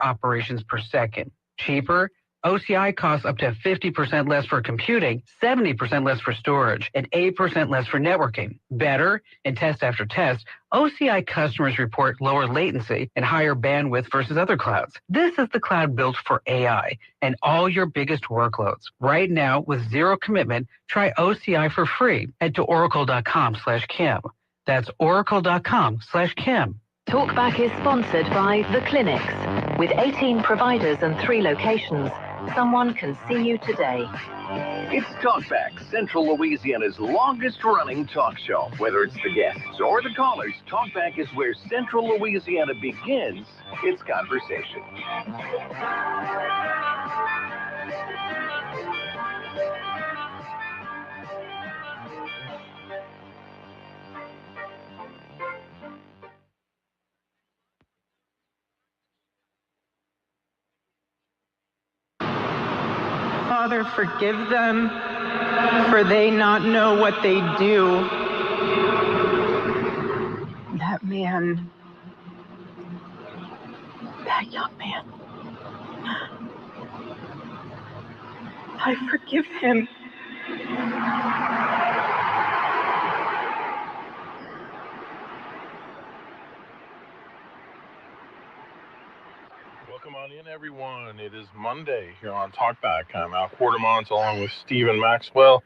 operations per second. Cheaper? OCI costs up to 50% less for computing, 70% less for storage, and 8% less for networking. Better? In test after test, OCI customers report lower latency and higher bandwidth versus other clouds. This is the cloud built for AI and all your biggest workloads. Right now, with zero commitment, try OCI for free. Head to oracle.com/Kim. That's oracle.com/Kim. Talkback is sponsored by The Clinics. With 18 providers and 3 locations, someone can see you today. It's Talkback, Central Louisiana's longest-running talk show. Whether it's the guests or the callers, Talkback is where Central Louisiana begins its conversation. Father, forgive them, for they not know what they do. That man, that young man, I forgive him. Welcome on in, everyone. It is Monday here on Talkback. I'm Al Quartermont along with Stephen Maxwell.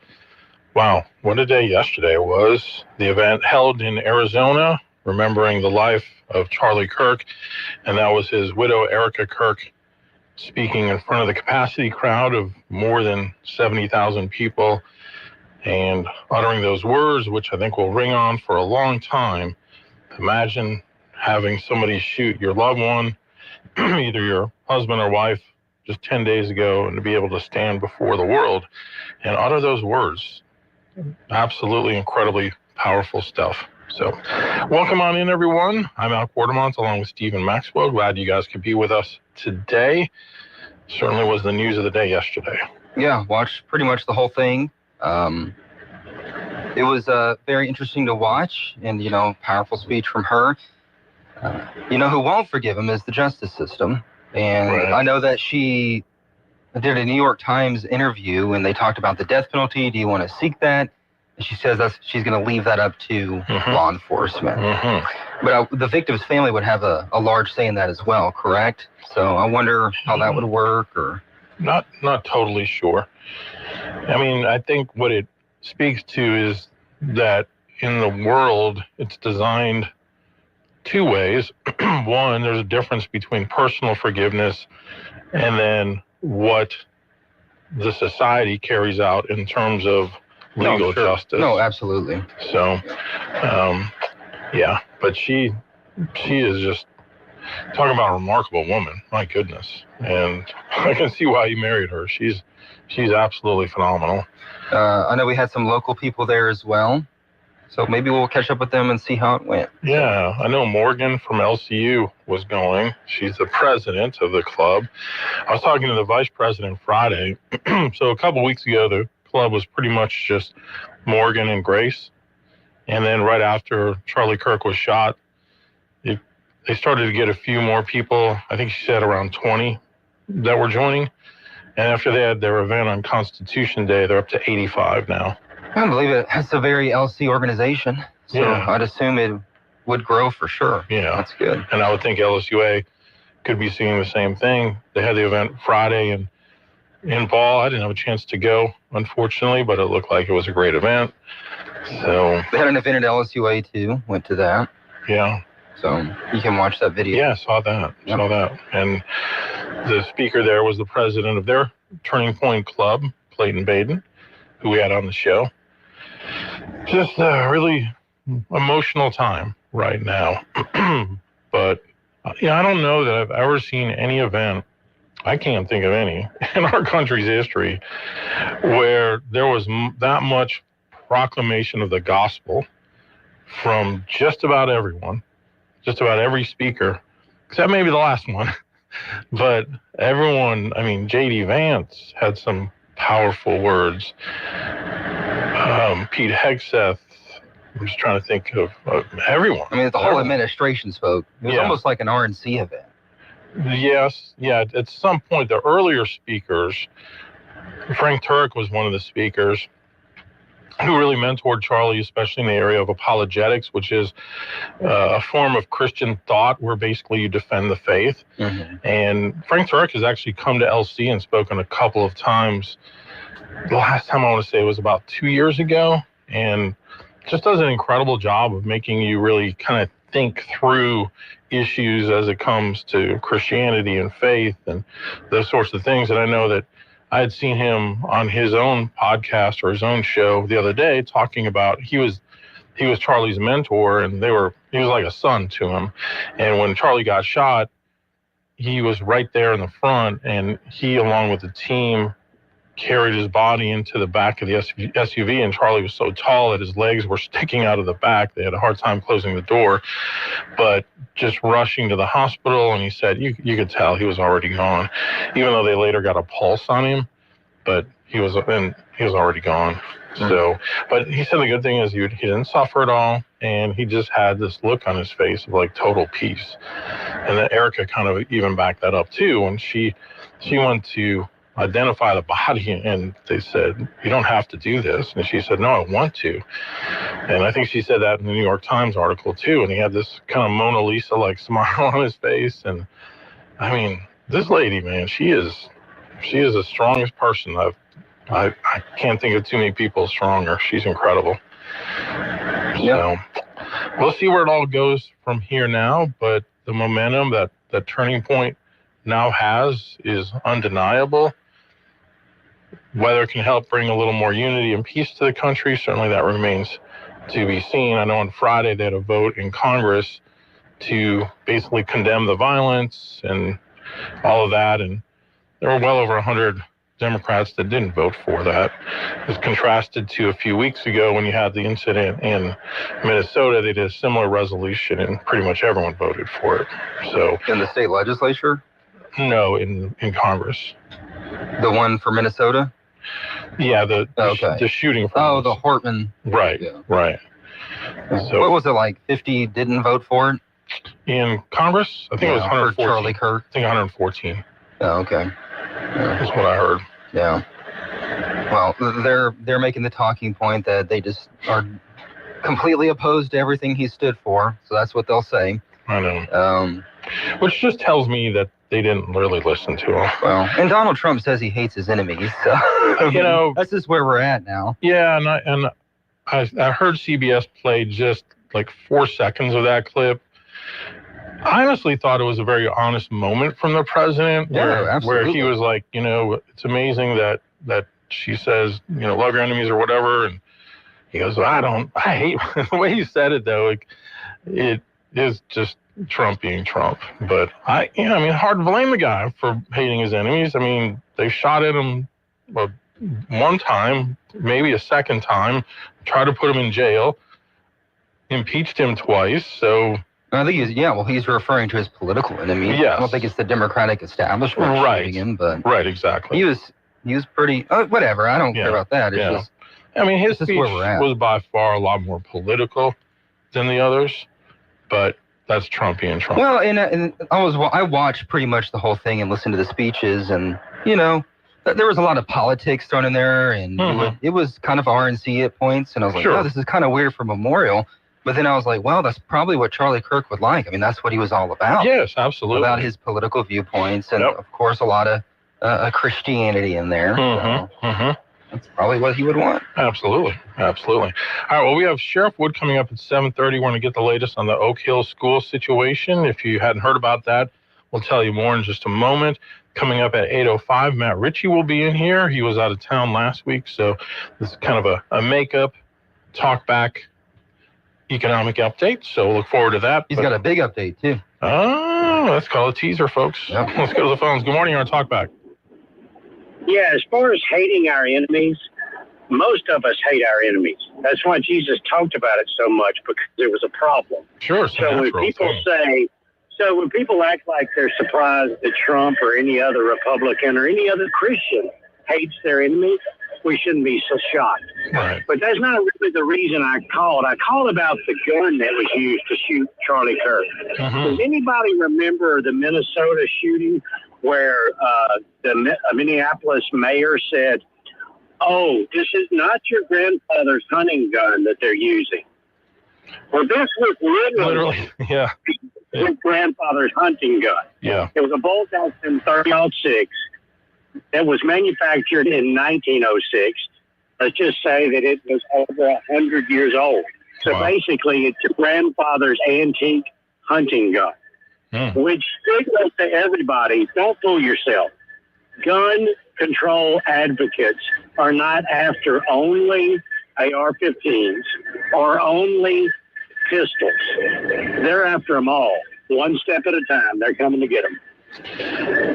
Wow, what a day yesterday was. The event held in Arizona, remembering the life of Charlie Kirk, and that was his widow, Erica Kirk, speaking in front of the capacity crowd of more than 70,000 people and uttering those words, which I think will ring on for a long time. Imagine having somebody shoot your loved one, either your husband or wife, just 10 days ago, and to be able to stand before the world and utter those words. Absolutely incredibly powerful stuff. So welcome on in, everyone. I'm Al Quartermont along with Stephen Maxwell. Glad you guys could be with us today. Certainly was the news of the day yesterday. Yeah, watched pretty much the whole thing. It was very interesting to watch, and, powerful speech from her. Who won't forgive him is the justice system. And right. I know that she did a New York Times interview and they talked about the death penalty. Do you want to seek that? And she says she's going to leave that up to law enforcement. But the victim's family would have a large say in that as well, correct? So I wonder how that would work. Or Not totally sure. I mean, I think what it speaks to is that in the world, it's designed two ways. One, there's a difference between personal forgiveness and then what the society carries out in terms of legal justice. No, absolutely. So, yeah, but she is just talking about a remarkable woman. My goodness, and I can see why he married her. She's absolutely phenomenal. I know we had some local people there as well. So maybe we'll catch up with them and see how it went. Yeah, I know Morgan from LCU was going. She's the president of the club. I was talking to the vice president Friday. So a couple weeks ago, the club was pretty much just Morgan and Grace. And then right after Charlie Kirk was shot, they started to get a few more people. I think she said around 20 that were joining. And after they had their event on Constitution Day, they're up to 85 now. I don't believe it. It's a very LC organization. So yeah. I'd assume it would grow for sure. Yeah. That's good. And I would think LSUA could be seeing the same thing. They had the event Friday in Ball. I didn't have a chance to go, unfortunately, but it looked like it was a great event. So they had an event at LSUA too. Went to that. Yeah. So you can watch that video. Yeah, saw that. Yep. Saw that. And the speaker there was the president of their Turning Point Club, Clayton Baden, who we had on the show. Just a really emotional time right now. But I don't know that I've ever seen any event, I can't think of any, in our country's history where there was that much proclamation of the gospel from just about everyone, just about every speaker, except maybe the last one. But everyone, I mean, J.D. Vance had some powerful words. Pete Hegseth, I'm just trying to think of everyone. I mean, the whole administration spoke. It was almost like an RNC event. Yes, yeah. At some point, the earlier speakers, Frank Turek was one of the speakers who really mentored Charlie, especially in the area of apologetics, which is a form of Christian thought where basically you defend the faith. Mm-hmm. And Frank Turek has actually come to LC and spoken a couple of times. The last time I want to say was about 2 years ago, and just does an incredible job of making you really kind of think through issues as it comes to Christianity and faith and those sorts of things. And I know that I had seen him on his own podcast or his own show the other day talking about he was Charlie's mentor, and he was like a son to him. And when Charlie got shot, he was right there in the front, and he, along with the team, carried his body into the back of the SUV, and Charlie was so tall that his legs were sticking out of the back. They had a hard time closing the door, but just rushing to the hospital, and he said you could tell he was already gone, even though they later got a pulse on him, but he was already gone. So, but he said the good thing is he didn't suffer at all, and he just had this look on his face of like total peace. And then Erica kind of even backed that up too when she went to identify the body, and they said, you don't have to do this. And she said, no, I want to. And I think she said that in the New York Times article too. And he had this kind of Mona Lisa like smile on his face. And I mean, this lady, man, she is the strongest person I can't think of too many people stronger. She's incredible. So we'll see where it all goes from here now, but the momentum that Turning Point now has is undeniable. Whether it can help bring a little more unity and peace to the country, certainly that remains to be seen. I know on Friday they had a vote in Congress to basically condemn the violence and all of that, and there were well over 100 Democrats that didn't vote for that. As contrasted to a few weeks ago when you had the incident in Minnesota, they did a similar resolution and pretty much everyone voted for it. So in the state legislature? No, in Congress. The one for Minnesota? Yeah, the shooting. The Hortman. Right, yeah. Right. So what was it, like 50 didn't vote for it? In Congress? I think it was 114. For Charlie Kirk? I think 114. Oh, okay. That's what I heard. Yeah. Well, they're making the talking point that they just are completely opposed to everything he stood for. So that's what they'll say. I know. Which just tells me that they didn't really listen to him. Well, and Donald Trump says he hates his enemies. So that's just where we're at now. Yeah, and I heard CBS play just like 4 seconds of that clip. I honestly thought it was a very honest moment from the president where he was like, it's amazing that she says, love your enemies or whatever. And he goes, I hate the way he said it though. It is just Trump being Trump. But hard to blame the guy for hating his enemies. I mean, they shot at him one time, maybe a second time, tried to put him in jail, impeached him twice. So I think he's referring to his political enemies. Yes. I don't think it's the Democratic establishment shooting him, but right, exactly. He was pretty whatever. I don't care about that. It's just, his speech was by far a lot more political than the others, but that's Trump being Trump. Well, and I watched pretty much the whole thing and listened to the speeches, and there was a lot of politics thrown in there, and it was kind of RNC at points, and I was like, oh, this is kind of weird for Memorial. But then I was like, well, that's probably what Charlie Kirk would like. I mean, that's what he was all about. Yes, absolutely. About his political viewpoints, and of course, a lot of Christianity in there. That's probably what he would want. Absolutely. All right, well, we have Sheriff Wood coming up at 7:30. We're going to get the latest on the Oak Hill school situation. If you hadn't heard about that, we'll tell you more in just a moment. Coming up at 8:05, Matt Ritchie will be in here. He was out of town last week, so this is kind of a makeup, talk back, economic update, so look forward to that. He's got a big update too. Oh, let's call it a teaser, folks. Yep. Let's go to the phones. Good morning, you're on Talkback. Yeah, as far as hating our enemies, most of us hate our enemies. That's why Jesus talked about it so much, because it was a problem. Sure. So when people act like they're surprised that Trump or any other Republican or any other Christian hates their enemies, we shouldn't be so shocked. Right. But that's not really the reason I called. I called about the gun that was used to shoot Charlie Kirk. Does anybody remember the Minnesota shooting where the Minneapolis mayor said, "Oh, this is not your grandfather's hunting gun that they're using"? Well, this was literally yeah. his grandfather's hunting gun. Yeah. It was a bolt action 30-06 that was manufactured in 1906. Let's just say that it was over 100 years old. So basically, it's your grandfather's antique hunting gun, which signals to everybody, don't fool yourself. Gun control advocates are not after only AR-15s or only pistols. They're after them all. One step at a time. They're coming to get them.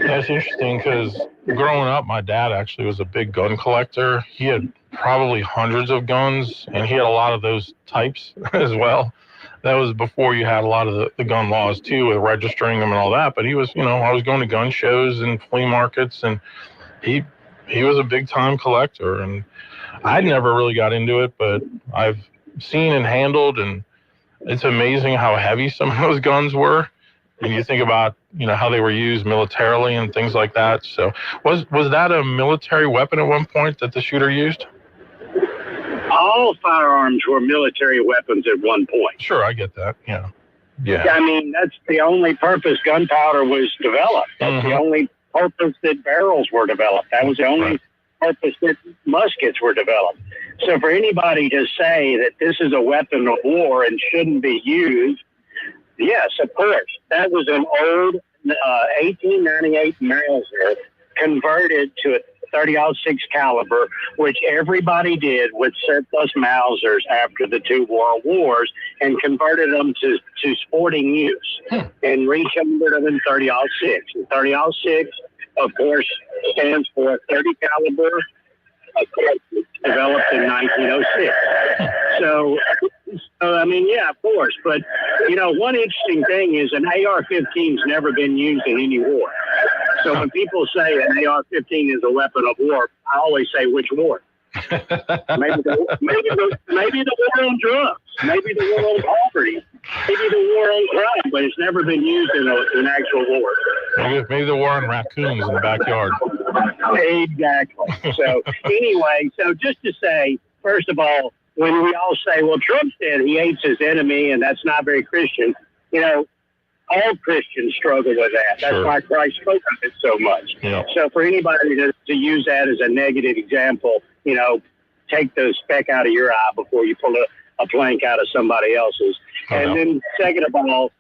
That's interesting because growing up, my dad actually was a big gun collector. He had probably hundreds of guns, and he had a lot of those types as well. That was before you had a lot of the gun laws, too, with registering them and all that. But he was, I was going to gun shows and flea markets, and he was a big-time collector. And I never really got into it, but I've seen and handled, and it's amazing how heavy some of those guns were. And you think about, how they were used militarily and things like that. So was that a military weapon at one point that the shooter used? All firearms were military weapons at one point. Sure, I get that. Yeah. I mean, that's the only purpose gunpowder was developed. That's the only purpose that barrels were developed. That was the only purpose that muskets were developed. So for anybody to say that this is a weapon of war and shouldn't be used, yes, of course. That was an old 1898 Mauser converted to a 30-06 caliber, which everybody did with surplus Mausers after the two world wars and converted them to sporting use and reconverted them in 30-06. And 30-06, of course, stands for 30 caliber, developed in 1906. So, I mean, yeah, of course. But, one interesting thing is an AR-15's never been used in any war. So when people say an AR-15 is a weapon of war, I always say, which war? maybe the war on drugs, maybe the war on poverty, maybe the war on crime, but it's never been used in an actual war. Maybe the war on raccoons in the backyard. Exactly. So anyway, just to say, first of all, when we all say, well, Trump said he hates his enemy and that's not very Christian, all Christians struggle with that. That's why Christ spoke of it so much. Yeah. So for anybody to use that as a negative example, take the speck out of your eye before you pull a plank out of somebody else's. And then second of all,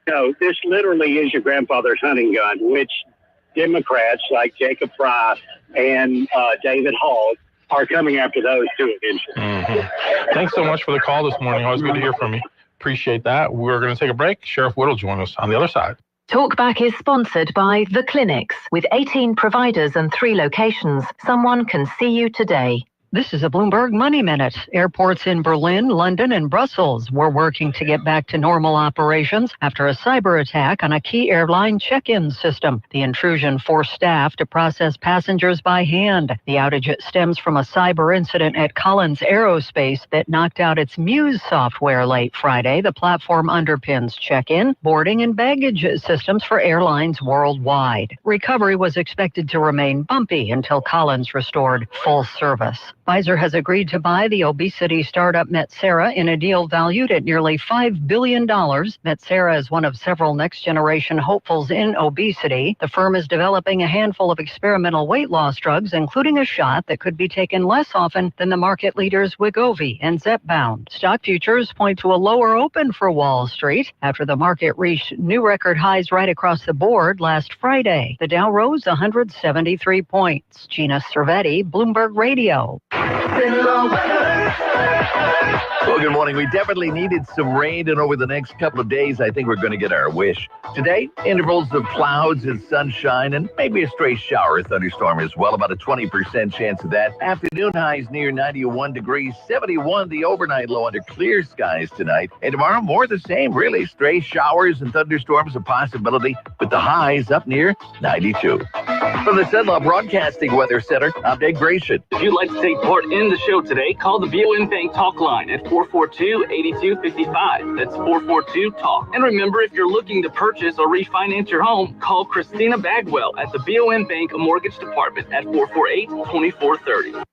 this literally is your grandfather's hunting gun, which Democrats like Jacob Fry and David Hall are coming after those too eventually. Thanks so much for the call this morning. Always good to hear from you. Appreciate that. We're going to take a break. Sheriff Wood will join us on the other side. Talkback is sponsored by The Clinics. With 18 providers and 3 locations, someone can see you today. This is a Bloomberg Money Minute. Airports in Berlin, London, and Brussels were working to get back to normal operations after a cyber attack on a key airline check-in system. The intrusion forced staff to process passengers by hand. The outage stems from a cyber incident at Collins Aerospace that knocked out its Muse software late Friday. The platform underpins check-in, boarding, and baggage systems for airlines worldwide. Recovery was expected to remain bumpy until Collins restored full service. Pfizer has agreed to buy the obesity startup Metsera in a deal valued at nearly $5 billion. Metsera is one of several next-generation hopefuls in obesity. The firm is developing a handful of experimental weight loss drugs, including a shot that could be taken less often than the market leaders Wegovy and Zepbound. Stock futures point to a lower open for Wall Street after the market reached new record highs right across the board last Friday. The Dow rose 173 points. Gina Cervetti, Bloomberg Radio. Well, good morning. We definitely needed some rain, and over the next couple of days, I think we're going to get our wish. Today, intervals of clouds and sunshine, and maybe a stray shower or thunderstorm as well. About a 20% chance of that. Afternoon highs near 91 degrees, 71 the overnight low under clear skies tonight. And tomorrow, more the same, really. Stray showers and thunderstorms a possibility, with the highs up near 92. From the Cenla Broadcasting Weather Center, I'm Dave Gratian. If you'd like to take part in the show today, call the BOM Bank Talk line at 442-8255. That's 442-TALK. And remember, if you're looking to purchase or refinance your home, call Christina Bagwell at the BOM Bank Mortgage Department at 448-2430.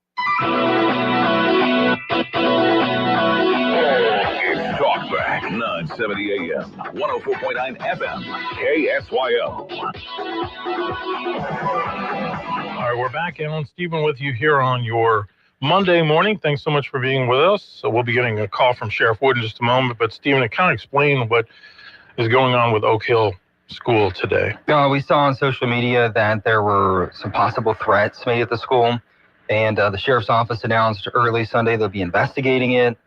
It's Talkback 970 AM, 104.9 FM, KSYO. All right, we're back. Alan Stephen with you here on your Monday morning. Thanks so much for being with us. So we'll be getting a call from Sheriff Wood in just a moment. But Stephen, kind of explain what is going on with Oak Hill School today. We saw on social media that there were some possible threats made at the school. And the sheriff's office announced early Sunday they'll be investigating it.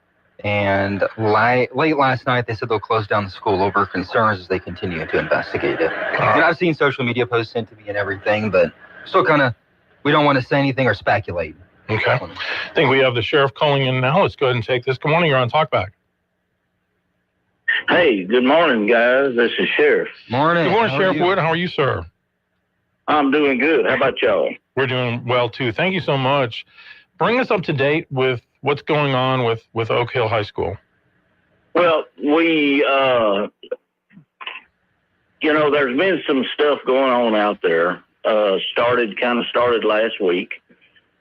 And late last night, they said they'll close down the school over concerns as they continue to investigate it. And I've seen social media posts sent to me and everything, but still kind of, we don't want to say anything or speculate. Okay. I think we have the sheriff calling in now. Let's go ahead and take this. Good morning. You're on Talkback. Hey, good morning, guys. This is Sheriff. Morning. Good morning, Sheriff Wood. How are you, sir? I'm doing good. How about y'all? We're doing well, too. Thank you so much. Bring us up to date with what's going on with Oak Hill High School. Well, we, there's been some stuff going on out there. Started last week,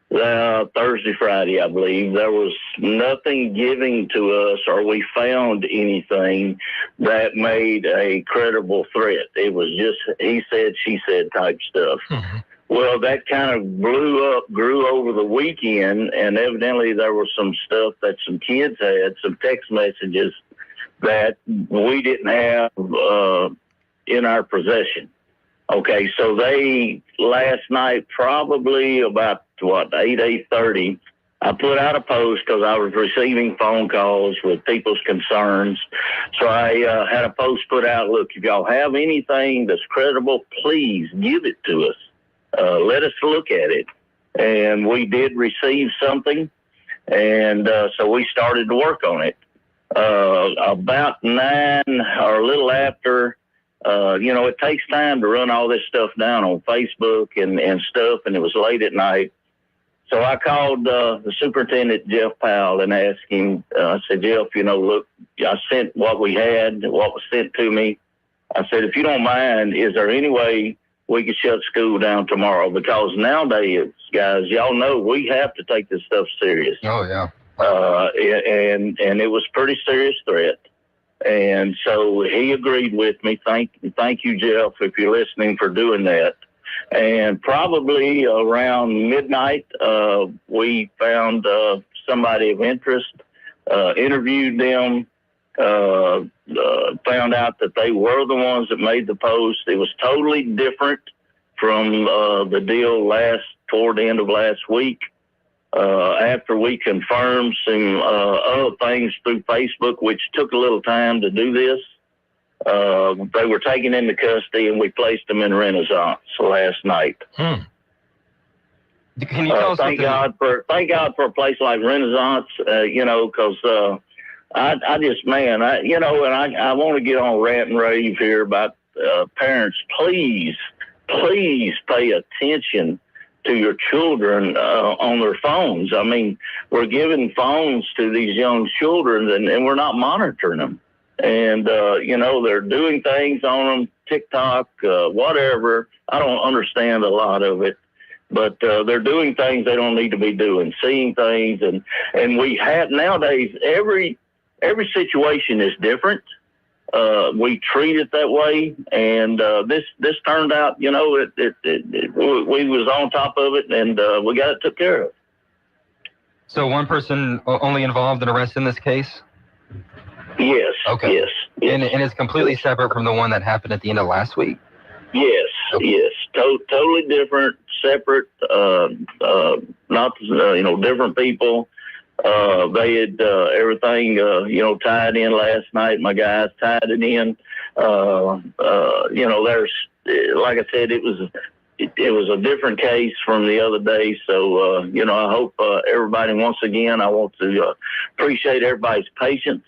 Thursday, Friday, I believe. There was nothing given to us, or we found anything that made a credible threat. It was just he said, she said type stuff. Mm-hmm. Well, that kind of grew over the weekend, and evidently there was some stuff that some kids had, some text messages that we didn't have in our possession. Okay, so they, last night, probably about, 8:30, I put out a post because I was receiving phone calls with people's concerns. So I had a post put out, look, if y'all have anything that's credible, please give it to us. Let us look at it. And we did receive something, and so we started to work on it. About 9 or a little after, it takes time to run all this stuff down on Facebook and stuff, and it was late at night. So I called the superintendent, Jeff Powell, and asked him, I said, Jeff, look, I sent what we had, what was sent to me. I said, if you don't mind, is there any way we could shut school down tomorrow? Because nowadays, guys, y'all know we have to take this stuff serious. Oh, yeah. And it was a pretty serious threat. And so he agreed with me. Thank you, Jeff, if you're listening, for doing that. And probably around midnight, we found somebody of interest, interviewed them, found out that they were the ones that made the post. It was totally different from the deal toward the end of last week. After we confirmed some other things through Facebook, which took a little time to do this, they were taken into custody, and we placed them in Renaissance last night. Can you tell us thank God for a place like Renaissance, because I just, man, I want to get on rant and rave here about parents. Please pay attention to your children on their phones. I mean, we're giving phones to these young children, and we're not monitoring them. And, they're doing things on them, TikTok, whatever. I don't understand a lot of it, but they're doing things they don't need to be doing, seeing things. And we have nowadays, every situation is different. We treat it that way. And this turned out, we was on top of it, and we got it took care of. So one person only involved and arrested in this case? Yes. Okay. Yes. And it's completely separate from the one that happened at the end of last week? Yes. Okay. Yes. Totally different, separate, not, different people. They had everything, tied in last night. My guys tied it in. There's, like I said, it was a different case from the other day. So, I hope everybody, once again, I want to appreciate everybody's patience.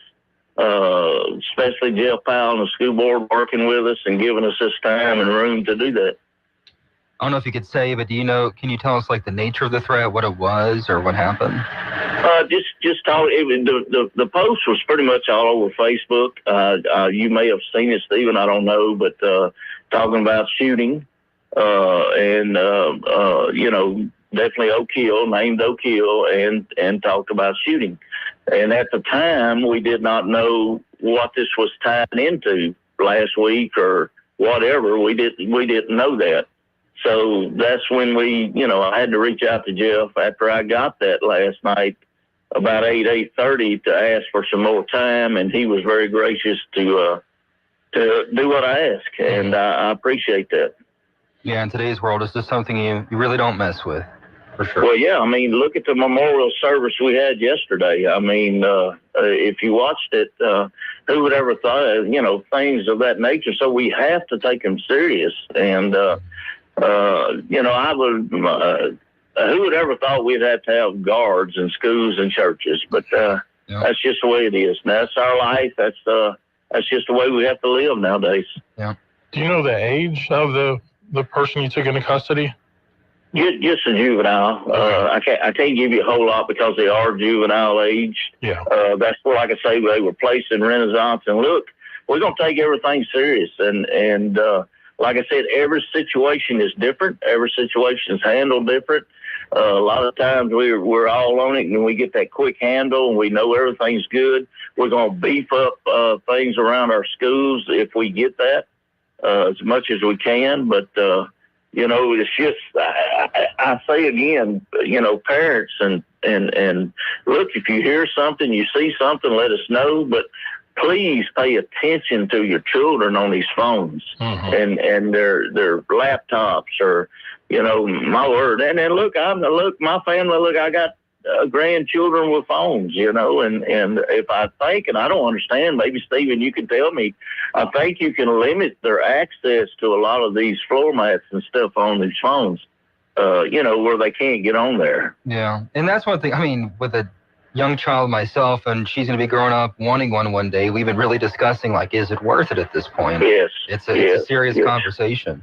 Especially Jeff Powell and the school board working with us and giving us this time and room to do that. I don't know if you could say, but can you tell us like the nature of the threat, what it was or what happened? Just talk. The post was pretty much all over Facebook. You may have seen it, Stephen. I don't know, but talking about shooting, definitely Oak Hill, named Oak Hill, and talked about shooting. And at the time, we did not know what this was tied into last week or whatever. We didn't know that. So that's when I had to reach out to Jeff after I got that last night about 8:30 to ask for some more time, and he was very gracious to do what I asked, and I appreciate that. Yeah, in today's world, it's just something you really don't mess with, for sure. Well, yeah, I mean, look at the memorial service we had yesterday. I mean, if you watched it, who would ever thought, things of that nature. So we have to take them serious, and who would ever thought we'd have to have guards in schools and churches? But that's just the way it is. And that's our life. That's just the way we have to live nowadays. Yeah. Do you know the age of the person you took into custody? Just a juvenile. I can't give you a whole lot because they are juvenile age. Yeah. That's what, like I say, they were placed in Renaissance. And look, we're going to take everything serious. And like I said, every situation is different. Every situation is handled different. A lot of times we're all on it and we get that quick handle and we know everything's good. We're going to beef up things around our schools if we get that as much as we can. But, it's just, I say again, parents and look, if you hear something, you see something, let us know. But please pay attention to your children on these phones and their laptops or, my word. And then look, my family, I got grandchildren with phones, and if I think, and I don't understand, maybe Stephen, you can tell me, I think you can limit their access to a lot of these floor mats and stuff on these phones, where they can't get on there. Yeah. And that's one thing, I mean, with a young child myself, and she's going to be growing up wanting one day, we've been really discussing, like, is it worth it at this point? Yes. It's a serious conversation.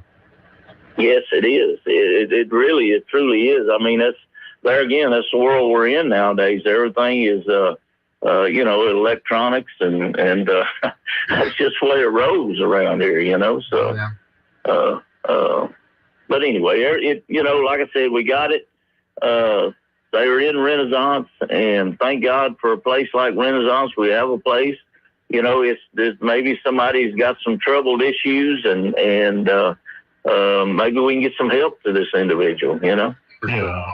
Yes, it is. It truly is. I mean, that's the world we're in nowadays. Everything is, electronics, and that's just the way it rolls around here, so, but anyway, like I said, we got it. They were in Renaissance, and thank God for a place like Renaissance. We have a place, there's maybe somebody's got some troubled issues, and maybe we can get some help to this individual, Yeah,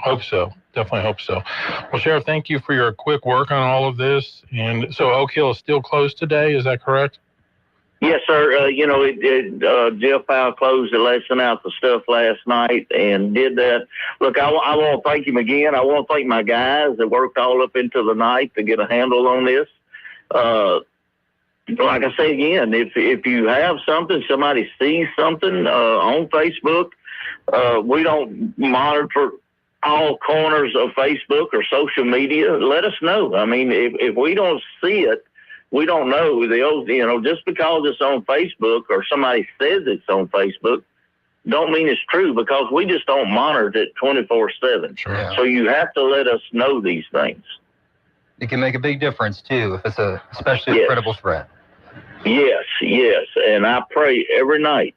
hope so. Definitely hope so. Well, Sheriff, thank you for your quick work on all of this. And so Oak Hill is still closed today, is that correct? Yes, sir. Jeff Powell closed it, lesson out the stuff last night and did that. Look, I want to thank him again. I want to thank my guys that worked all up into the night to get a handle on this. Like I say again, if you have something, somebody sees something on Facebook, we don't monitor all corners of Facebook or social media. Let us know. I mean, if we don't see it, we don't know. Just because it's on Facebook or somebody says it's on Facebook, don't mean it's true, because we just don't monitor it 24/7. Sure. So you have to let us know these things. It can make a big difference too, if it's especially a credible threat. Yes. And I pray every night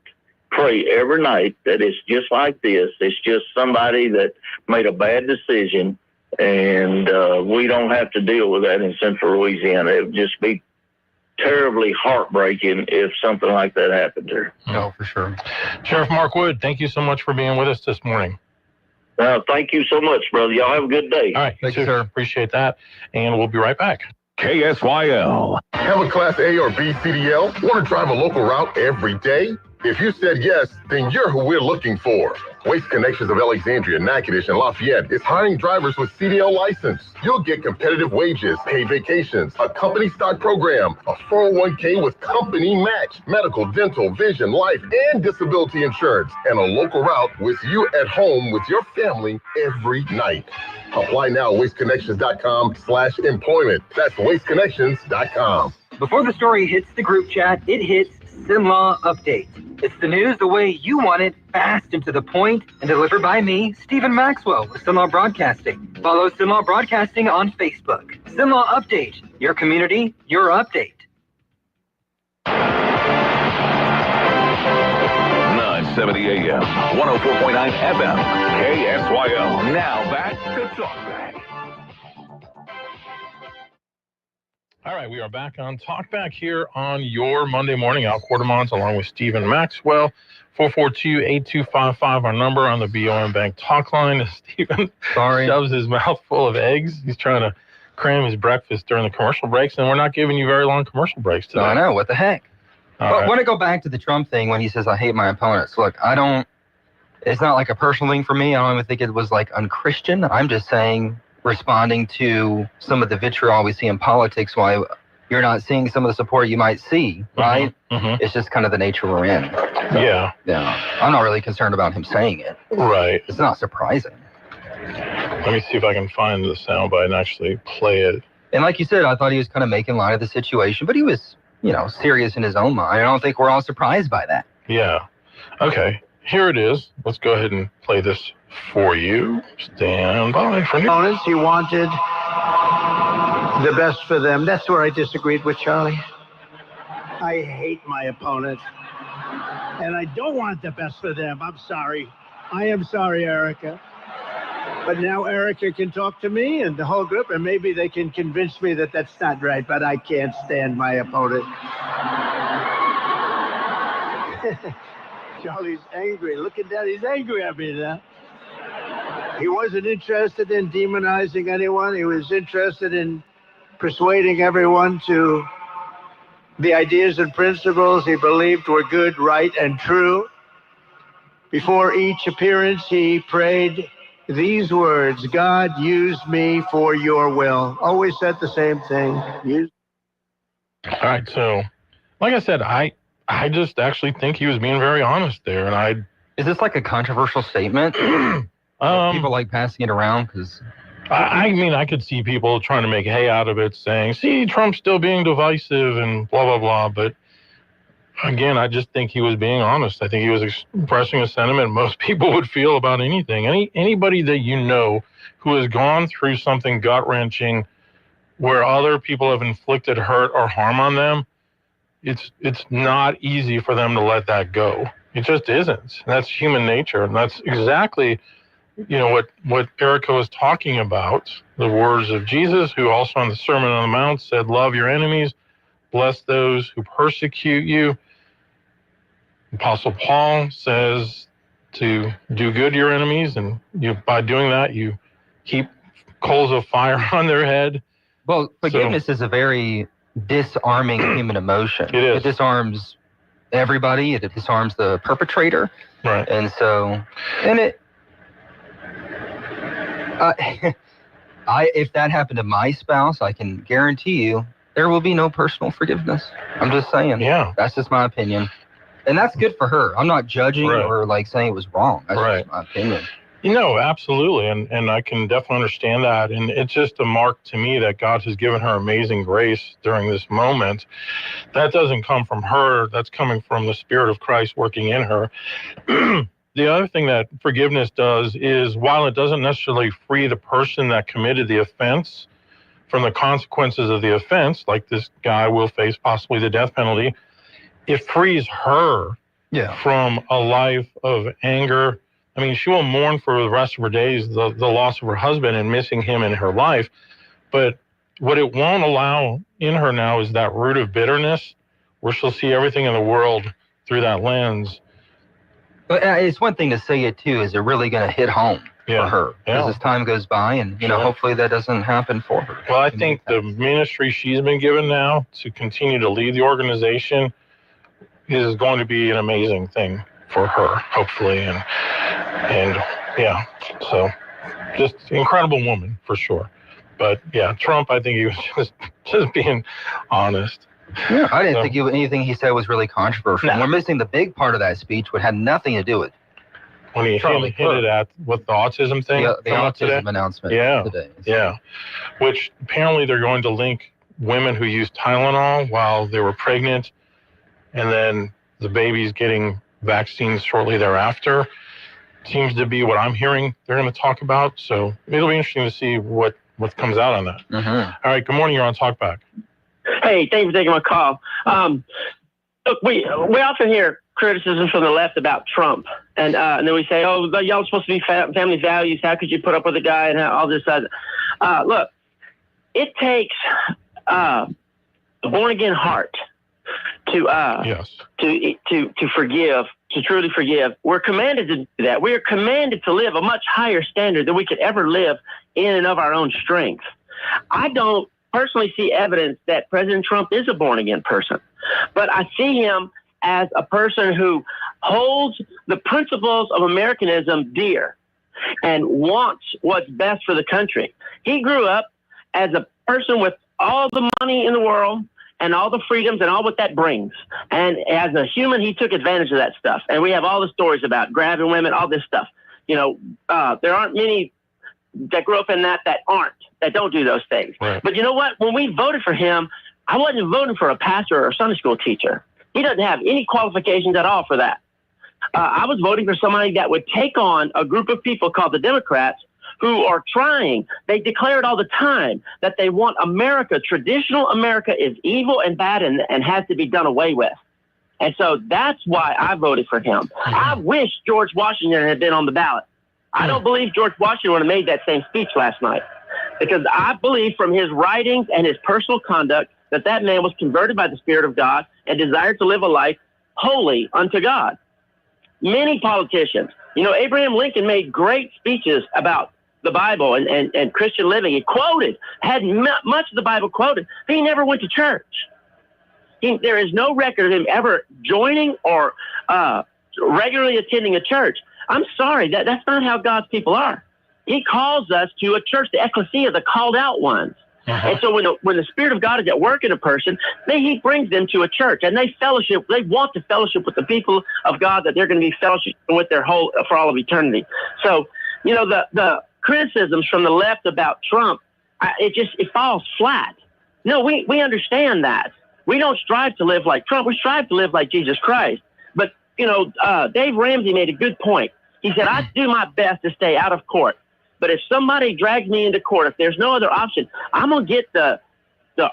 that it's just like this. It's just somebody that made a bad decision, and we don't have to deal with that in Central Louisiana. It would just be terribly heartbreaking if something like that happened there. No, for sure. Sheriff Mark Wood, thank you so much for being with us this morning. Thank you so much, brother. Y'all have a good day. All right. Thank you, sir. Appreciate that. And we'll be right back. KSYL. Have a Class A or B CDL? Want to drive a local route every day? If you said yes, then you're who we're looking for. Waste Connections of Alexandria, Natchitoches, and Lafayette is hiring drivers with CDL license. You'll get competitive wages, paid vacations, a company stock program, a 401k with company match, medical, dental, vision, life, and disability insurance, and a local route with you at home with your family every night. Apply now at wasteconnections.com/employment. That's wasteconnections.com. Before the story hits the group chat, it hits SimLaw Update. It's the news the way you want it, fast and to the point, and delivered by me, Stephen Maxwell with Sinlaw Broadcasting. Follow Sinlaw Broadcasting on Facebook. Sinlaw Update, your community, your update. 970 AM, 104.9 FM, KSYL. Now back to Talkback. All right, we are back on Talkback here on your Monday morning. Al Quartermont along with Stephen Maxwell. 442-8255, our number on the BOM Bank talk line. Stephen shoves his mouth full of eggs. He's trying to cram his breakfast during the commercial breaks, and we're not giving you very long commercial breaks today. I know, what the heck? I want to go back to the Trump thing when he says, I hate my opponents. Look, it's not like a personal thing for me. I don't even think it was like unchristian. I'm just saying, responding to some of the vitriol we see in politics, why you're not seeing some of the support you might see, right? Mm-hmm. It's just kind of the nature we're in. So, yeah. I'm not really concerned about him saying it. Right. It's not surprising. Let me see if I can find the soundbite and actually play it. And like you said, I thought he was kind of making light of the situation, but he was, serious in his own mind. I don't think we're all surprised by that. Yeah. Okay. Here it is. Let's go ahead and play this for you. Stand by for opponents. He wanted the best for them. That's where I disagreed with Charlie. I hate my opponents, and I don't want the best for them. I'm sorry. I am sorry, Erica. But now Erica can talk to me and the whole group, and maybe they can convince me that that's not right, but I can't stand my opponent. Charlie's angry. Look at that. He's angry at me now. He wasn't interested in demonizing anyone. He was interested in persuading everyone to the ideas and principles he believed were good, right, and true. Before each appearance, he prayed these words: God, use me for your will. Always said the same thing. All right. So, like I said, I just actually think he was being very honest there. And is this like a controversial statement? People like passing it around because I could see people trying to make hay out of it, saying, see, Trump's still being divisive and blah, blah, blah. But again, I just think he was being honest. I think he was expressing a sentiment most people would feel about anything. Anybody that you know who has gone through something gut-wrenching where other people have inflicted hurt or harm on them, it's not easy for them to let that go. It just isn't. That's human nature. And that's exactly, what Erica was talking about. The words of Jesus, who also on the Sermon on the Mount said, love your enemies, bless those who persecute you. Apostle Paul says to do good to your enemies, and by doing that, you heap coals of fire on their head. Well, forgiveness is a very disarming human emotion. It is. It disarms everybody. It disarms the perpetrator. Right. And so, if that happened to my spouse, I can guarantee you there will be no personal forgiveness. I'm just saying. Yeah. That's just my opinion. And that's good for her. I'm not judging or saying it was wrong. That's just my opinion. Absolutely. And I can definitely understand that. And it's just a mark to me that God has given her amazing grace during this moment. That doesn't come from her. That's coming from the Spirit of Christ working in her. The other thing that forgiveness does is, while it doesn't necessarily free the person that committed the offense from the consequences of the offense, like this guy will face possibly the death penalty, it frees her from a life of anger. I mean, she will mourn for the rest of her days the loss of her husband and missing him in her life. But what it won't allow in her now is that root of bitterness, where she'll see everything in the world through that lens. But it's one thing to say it, too. Is it really going to hit home for her? Because as time goes by, and, hopefully that doesn't happen for her. Well, I think the ministry she's been given now to continue to lead the organization is going to be an amazing thing for her, hopefully. And so just incredible woman for sure. But Trump, I think he was just being honest. Yeah, I didn't think anything he said was really controversial. We're missing the big part of that speech, which had nothing to do with when he hinted at what the autism thing. The autism announcement today. Yeah, which apparently they're going to link women who used Tylenol while they were pregnant, and then the baby's getting vaccines shortly thereafter. Seems to be what I'm hearing they're going to talk about. So it'll be interesting to see what comes out on that. All right. Good morning. You're on Talkback. Hey, thanks for taking my call. Look, we often hear criticism from the left about Trump, and then we say, "Oh, y'all are supposed to be family values. How could you put up with a guy and all this other?" Look, it takes a born again heart to forgive, to truly forgive. We're commanded to do that. We are commanded to live a much higher standard than we could ever live in and of our own strength. I don't personally see evidence that President Trump is a born again person, but I see him as a person who holds the principles of Americanism dear and wants what's best for the country. He grew up as a person with all the money in the world and all the freedoms and all what that brings. And as a human, he took advantage of that stuff. And we have all the stories about grabbing women, all this stuff. You know, there aren't many that grew up in that don't do those things. Right. But you know what? When we voted for him, I wasn't voting for a pastor or a Sunday school teacher. He doesn't have any qualifications at all for that. I was voting for somebody that would take on a group of people called the Democrats who are trying. They declare it all the time that they want America, traditional America is evil and bad and has to be done away with. And so that's why I voted for him. I wish George Washington had been on the ballot. I don't believe George Washington would have made that same speech last night, because I believe from his writings and his personal conduct that man was converted by the Spirit of God and desired to live a life holy unto God. Many politicians, you know, Abraham Lincoln made great speeches about the Bible and Christian living. He had much of the Bible quoted. He never went to church. There is no record of him ever joining or regularly attending a church. I'm sorry, that's not how God's people are. He calls us to a church, the ecclesia, the called out ones. And so when the Spirit of God is at work in a person, he brings them to a church, and they fellowship. They want to fellowship with the people of God that they're going to be fellowship with for all of eternity. So, you know, the criticisms from the left about Trump, it falls flat. No, we understand that. We don't strive to live like Trump. We strive to live like Jesus Christ. But, you know, Dave Ramsey made a good point. He said, I do my best to stay out of court. But if somebody drags me into court, if there's no other option, I'm going to get the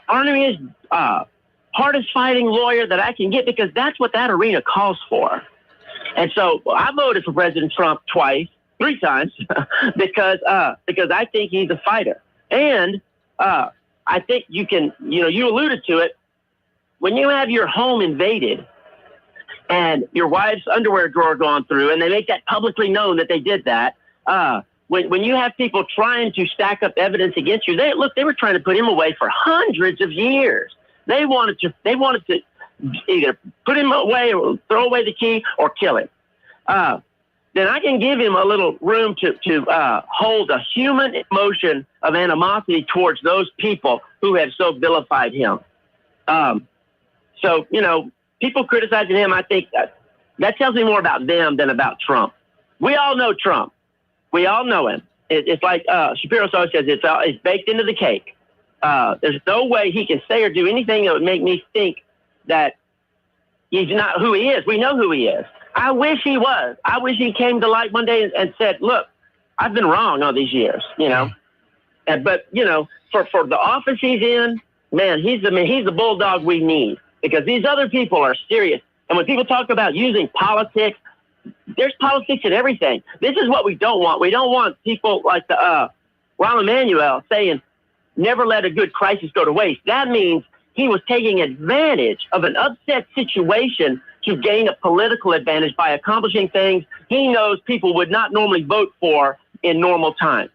armiest, hardest fighting lawyer that I can get, because that's what that arena calls for. And so I voted for President Trump three times, because I think he's a fighter. And I think you alluded to it. When you have your home invaded and your wife's underwear drawer gone through, and they make that publicly known that they did that, when you have people trying to stack up evidence against you, they were trying to put him away for hundreds of years. They wanted to either put him away or throw away the key or kill him. Then I can give him a little room to hold a human emotion of animosity towards those people who have so vilified him. So, you know, people criticizing him, I think that tells me more about them than about Trump. We all know Trump. We all know him. It's like Shapiro always says, it's baked into the cake. There's no way he can say or do anything that would make me think that he's not who he is. We know who he is. I wish he was. I wish he came to light one day and said, look, I've been wrong all these years, you know. But, you know, for the office he's in, man, he's the bulldog we need, because these other people are serious. And when people talk about using politics, there's politics in everything. This is what we don't want. We don't want people like Rahm Emanuel saying, never let a good crisis go to waste. That means he was taking advantage of an upset situation to gain a political advantage by accomplishing things he knows people would not normally vote for in normal times.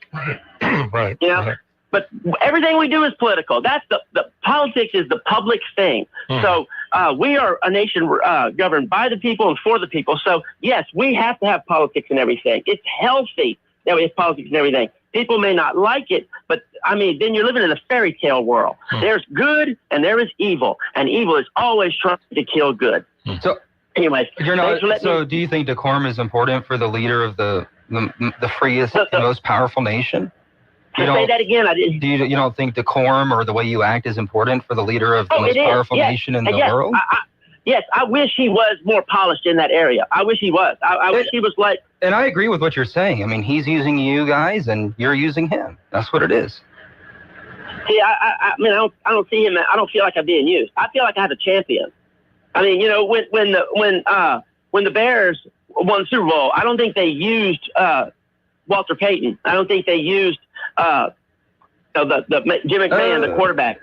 Right. You know? Right. But everything we do is political. That's the politics is the public thing. So we are a nation governed by the people and for the people. So yes, we have to have politics and everything. It's healthy that we have politics and everything. People may not like it, but I mean, then you're living in a fairy tale world. There's good and there is evil, and evil is always trying to kill good. So anyways, do you think decorum is important for the leader of the freest and most powerful nation? Say that again. I didn't. You don't think decorum or the way you act is important for the leader of the most powerful nation in the world? yes, I wish he was more polished in that area. I wish he was. I wish he was like. And I agree with what you're saying. I mean, he's using you guys, and you're using him. That's what it is. See, I mean, I don't see him. I don't feel like I'm being used. I feel like I have a champion. I mean, you know, when the Bears won the Super Bowl, I don't think they used Walter Payton. I don't think they used the Jim McMahon, the quarterback.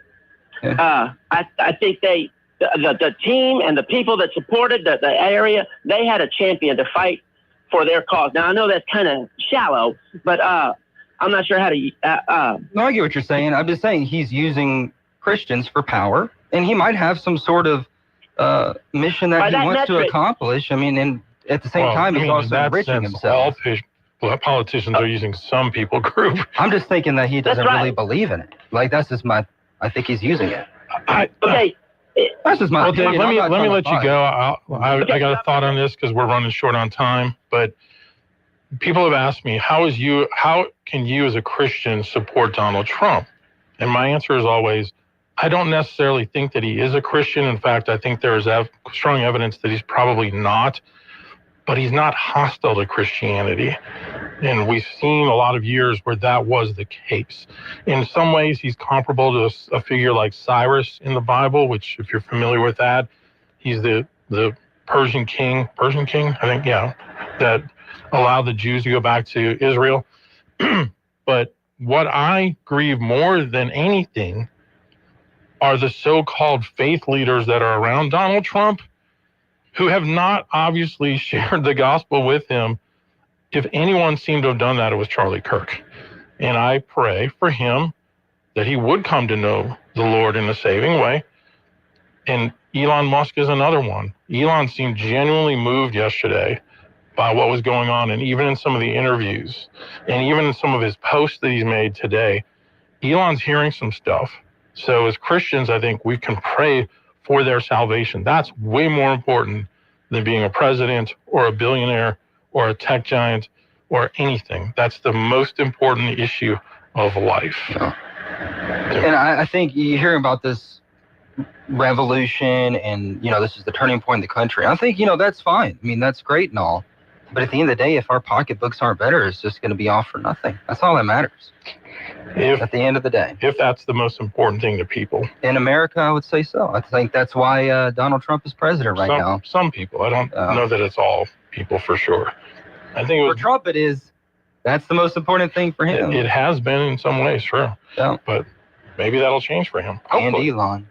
I think the team and the people that supported the area, they had a champion to fight for their cause. Now, I know that's kind of shallow, but I'm not sure how to. No, I get what you're saying. I'm just saying he's using Christians for power, and he might have some sort of mission that he wants to accomplish. I mean, and at the same time, he's also enriching himself. All politicians are using some people group. I'm just thinking that he doesn't really believe in it. Like, that's just my. I think he's using it. Okay. That's just my opinion. Let me let you go. I got a thought on this because we're running short on time. But people have asked me, how can you as a Christian support Donald Trump? And my answer is always, I don't necessarily think that he is a Christian. In fact, I think there is strong evidence that he's probably not. But he's not hostile to Christianity. And we've seen a lot of years where that was the case. In some ways, he's comparable to a figure like Cyrus in the Bible, which, if you're familiar with that, he's the Persian king, I think, yeah, that allowed the Jews to go back to Israel. But what I grieve more than anything are the so-called faith leaders that are around Donald Trump who have not obviously shared the gospel with him. If anyone seemed to have done that, it was Charlie Kirk. And I pray for him that he would come to know the Lord in a saving way. And Elon Musk is another one. Elon seemed genuinely moved yesterday by what was going on. And even in some of the interviews, and even in some of his posts that he's made today, Elon's hearing some stuff. So as Christians, I think we can pray for their salvation. That's way more important than being a president or a billionaire or a tech giant or anything. That's the most important issue of life. Yeah. And I think you hear about this revolution and, you know, this is the turning point in the country. I think, you know, that's fine. I mean, that's great and all. But at the end of the day, if our pocketbooks aren't better, it's just going to be all for nothing. That's all that matters. At the end of the day. If that's the most important thing to people. In America, I would say so. I think that's why Donald Trump is president right now. Some people. I don't know that it's all people for sure. I think for Trump, it is. That's the most important thing for him. It has been in some ways, sure. Yeah. But maybe that'll change for him. Hopefully. And Elon.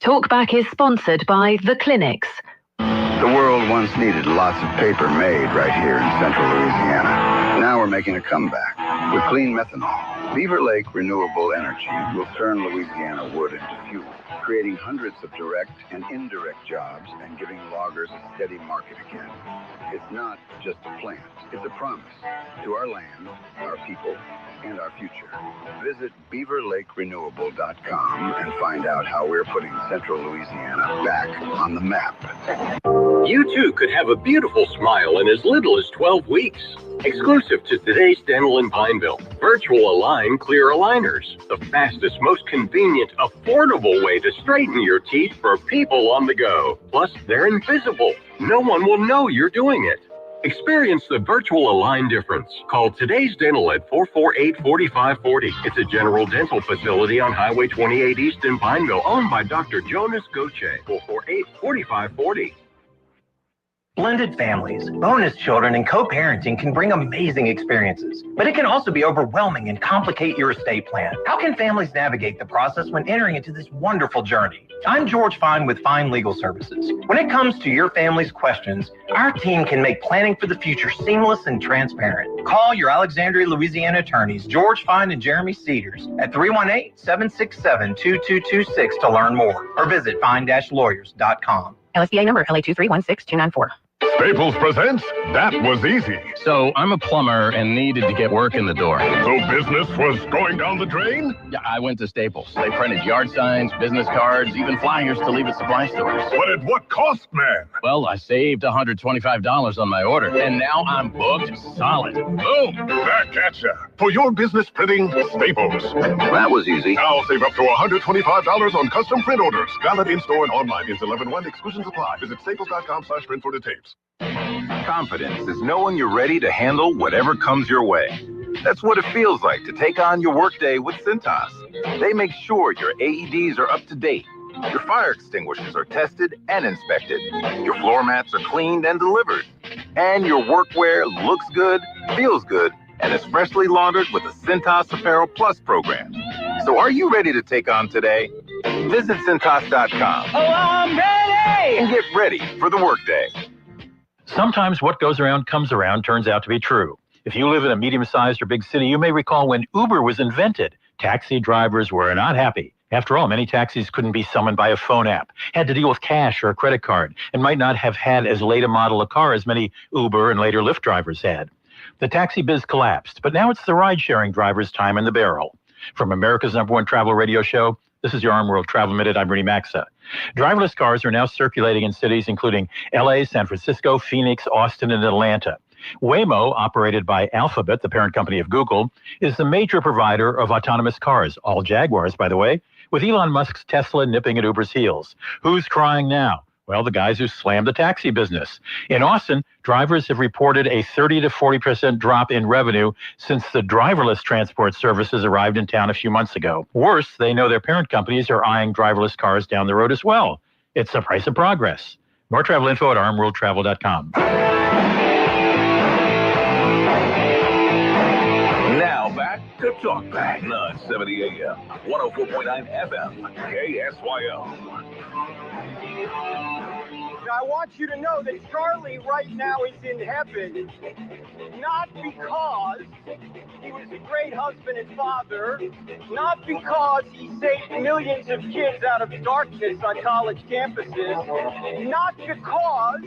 Talkback is sponsored by The Clinics. The world once needed lots of paper made right here in central Louisiana. Now we're making a comeback with clean methanol. Beaver Lake Renewable Energy will turn Louisiana wood into fuel, creating hundreds of direct and indirect jobs and giving loggers a steady market again. It's not just a plant, it's a promise to our land, our people, and our future. Visit beaverlakerenewable.com and find out how we're putting central Louisiana back on the map. You too could have a beautiful smile in as little as 12 weeks. Exclusive to Today's Dental in Pineville, Virtual Align Clear Aligners, the fastest, most convenient, affordable way to straighten your teeth for people on the go. Plus, they're invisible. No one will know you're doing it. Experience the Virtual Align difference. Call Today's Dental at 448-4540. It's a general dental facility on Highway 28 East in Pineville, owned by Dr. Jonas Goche. 448-4540. Blended families, bonus children, and co-parenting can bring amazing experiences, but it can also be overwhelming and complicate your estate plan. How can families navigate the process when entering into this wonderful journey? I'm George Fine with Fine Legal Services. When it comes to your family's questions, our team can make planning for the future seamless and transparent. Call your Alexandria, Louisiana attorneys, George Fine and Jeremy Cedars, at 318-767-2226 to learn more, or visit fine-lawyers.com. LSBA number LA2316294. Staples presents That Was Easy. So I'm a plumber and needed to get work in the door. So business was going down the drain? Yeah, I went to Staples. They printed yard signs, business cards, even flyers to leave at supply stores. But at what cost, man? Well, I saved $125 on my order, and now I'm booked solid. Boom! Back at ya. For your business printing, Staples. That was easy. Now save up to $125 on custom print orders. Valid in-store and online. Is 11/1. Exclusions apply. Visit staples.com/print for details. Confidence is knowing you're ready to handle whatever comes your way. That's what it feels like to take on your workday with Cintas. They make sure your AEDs are up to date, your fire extinguishers are tested and inspected, your floor mats are cleaned and delivered, and your workwear looks good, feels good, and is freshly laundered with the Cintas Apparel Plus program. So are you ready to take on today? Visit Cintas.com. Oh, I'm ready! And get ready for the workday. Sometimes what goes around comes around turns out to be true. If you live in a medium-sized or big city, you may recall when Uber was invented. Taxi drivers were not happy. After all, many taxis couldn't be summoned by a phone app, had to deal with cash or a credit card, and might not have had as late a model of car as many Uber and later Lyft drivers had. The taxi biz collapsed, but now it's the ride-sharing drivers' time in the barrel. From America's #1 travel radio show, this is your Arm World Travel Minute. I'm Rudy Maxa. Driverless cars are now circulating in cities including LA, San Francisco, Phoenix, Austin, and Atlanta. Waymo, operated by Alphabet, the parent company of Google, is the major provider of autonomous cars, all Jaguars, by the way, with Elon Musk's Tesla nipping at Uber's heels. Who's crying now? Well, the guys who slammed the taxi business. In Austin, drivers have reported a 30 to 40% drop in revenue since the driverless transport services arrived in town a few months ago. Worse, they know their parent companies are eyeing driverless cars down the road as well. It's the price of progress. More travel info at armworldtravel.com. Now back to Talk Back. 970 AM, 104.9 FM, KSYO. I want you to know that Charlie right now is in heaven, not because he was a great husband and father, not because he saved millions of kids out of darkness on college campuses, not because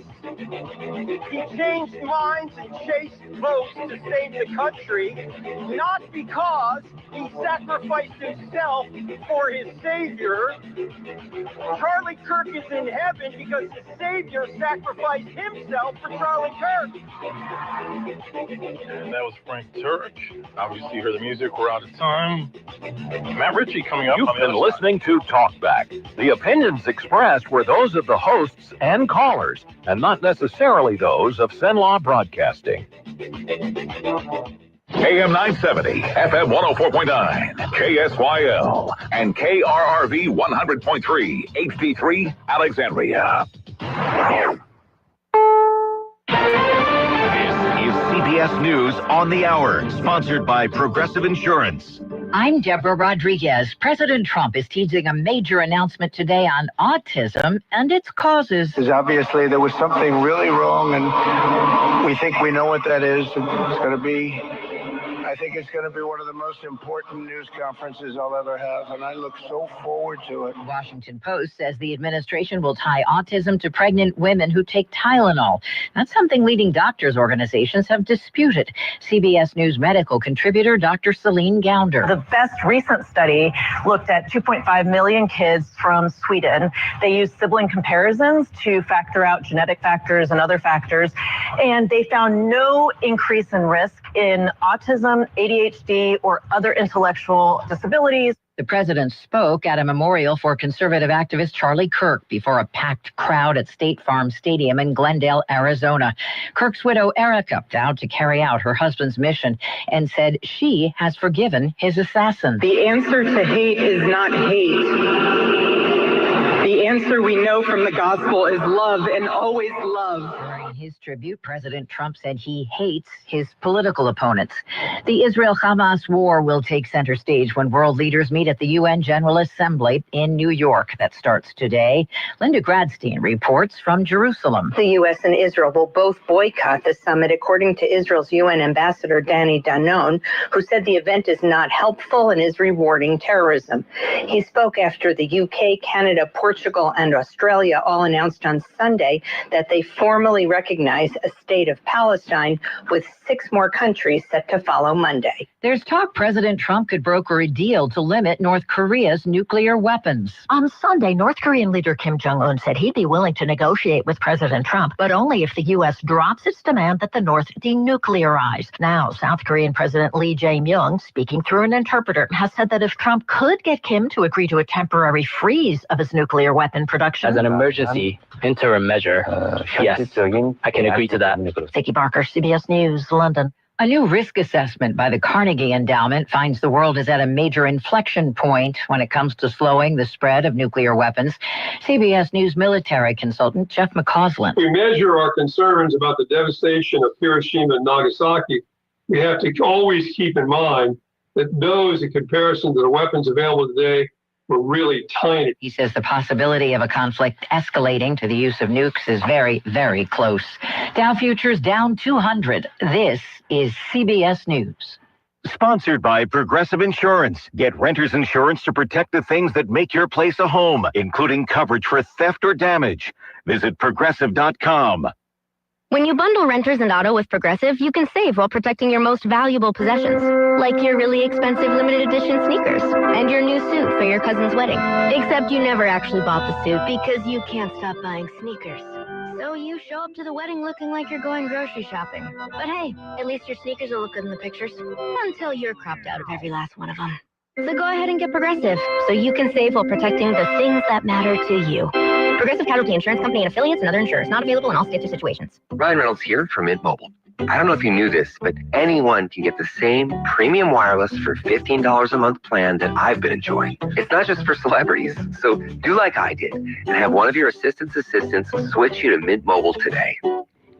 he changed minds and chased votes to save the country, not because he sacrificed himself for his Savior. Charlie Kirk is in heaven because his Savior sacrificed himself for Charlie Kirk. And that was Frank Turk. Obviously, you heard the music. We're out of time. Matt Ritchie coming up. You've been listening to Talkback. The opinions expressed were those of the hosts and callers, and not necessarily those of Cenlaw Broadcasting. AM 970, FM 104.9, KSYL, and KRRV 100.3, HD3, Alexandria. This is CBS News on the Hour, sponsored by Progressive Insurance. I'm Deborah Rodriguez. President Trump is teasing a major announcement today on autism and its causes. Because obviously there was something really wrong, and we think we know what that is. It's going to be... I think it's going to be one of the most important news conferences I'll ever have, and I look so forward to it. Washington Post says the administration will tie autism to pregnant women who take Tylenol. That's something leading doctors' organizations have disputed. CBS News medical contributor Dr. Celine Gounder. The best recent study looked at 2.5 million kids from Sweden. They used sibling comparisons to factor out genetic factors and other factors, and they found no increase in risk in autism, ADHD, or other intellectual disabilities. The president spoke at a memorial for conservative activist Charlie Kirk before a packed crowd at State Farm Stadium in Glendale, Arizona. Kirk's widow, Erica, vowed to carry out her husband's mission and said she has forgiven his assassin. The answer to hate is not hate. The answer we know from the gospel is love, and always love. During his tribute, President Trump said he hates his political opponents. The Israel-Hamas war will take center stage when world leaders meet at the UN General Assembly in New York. That starts today. Linda Gradstein reports from Jerusalem. The U.S. and Israel will both boycott the summit, according to Israel's UN ambassador Danny Danon, who said the event is not helpful and is rewarding terrorism. He spoke after the UK, Canada, Portugal, and Australia all announced on Sunday that they formally recognized recognize a state of Palestine, with 6 more countries set to follow Monday. There's talk President Trump could broker a deal to limit North Korea's nuclear weapons. On Sunday, North Korean leader Kim Jong-un said he'd be willing to negotiate with President Trump, but only if the U.S. drops its demand that the North denuclearize. Now, South Korean President Lee Jae-myung, speaking through an interpreter, has said that if Trump could get Kim to agree to a temporary freeze of his nuclear weapon production. As an emergency interim measure, yes, I can agree to that. Vicky Barker, CBS News, London. A new risk assessment by the Carnegie Endowment finds the world is at a major inflection point when it comes to slowing the spread of nuclear weapons. CBS News military consultant Jeff McCausland. We measure our concerns about the devastation of Hiroshima and Nagasaki. We have to always keep in mind that those, in comparison to the weapons available today, were really tiny. He says the possibility of a conflict escalating to the use of nukes is very, very close. Dow futures down 200. This is CBS News. Sponsored by Progressive Insurance. Get renter's insurance to protect the things that make your place a home, including coverage for theft or damage. Visit Progressive.com. When you bundle renters and auto with Progressive, you can save while protecting your most valuable possessions, like your really expensive limited edition sneakers and your new suit for your cousin's wedding. Except you never actually bought the suit because you can't stop buying sneakers. So you show up to the wedding looking like you're going grocery shopping. But hey, at least your sneakers will look good in the pictures, until you're cropped out of every last one of them. So go ahead and get Progressive, so you can save while protecting the things that matter to you. Progressive Casualty Insurance Company and affiliates and other insurers. Not available in all states or situations. Ryan Reynolds here from Mint Mobile. I don't know if you knew this, but anyone can get the same premium wireless for $15 a month plan that I've been enjoying. It's not just for celebrities. So do like I did and have one of your assistants switch you to Mint Mobile today.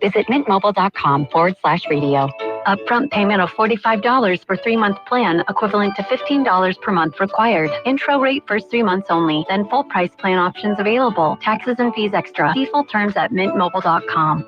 Visit mintmobile.com/radio. Upfront payment of $45 for 3-month plan, equivalent to $15 per month required. Intro rate first 3 months only, then full price plan options available. Taxes and fees extra. See full terms at mintmobile.com.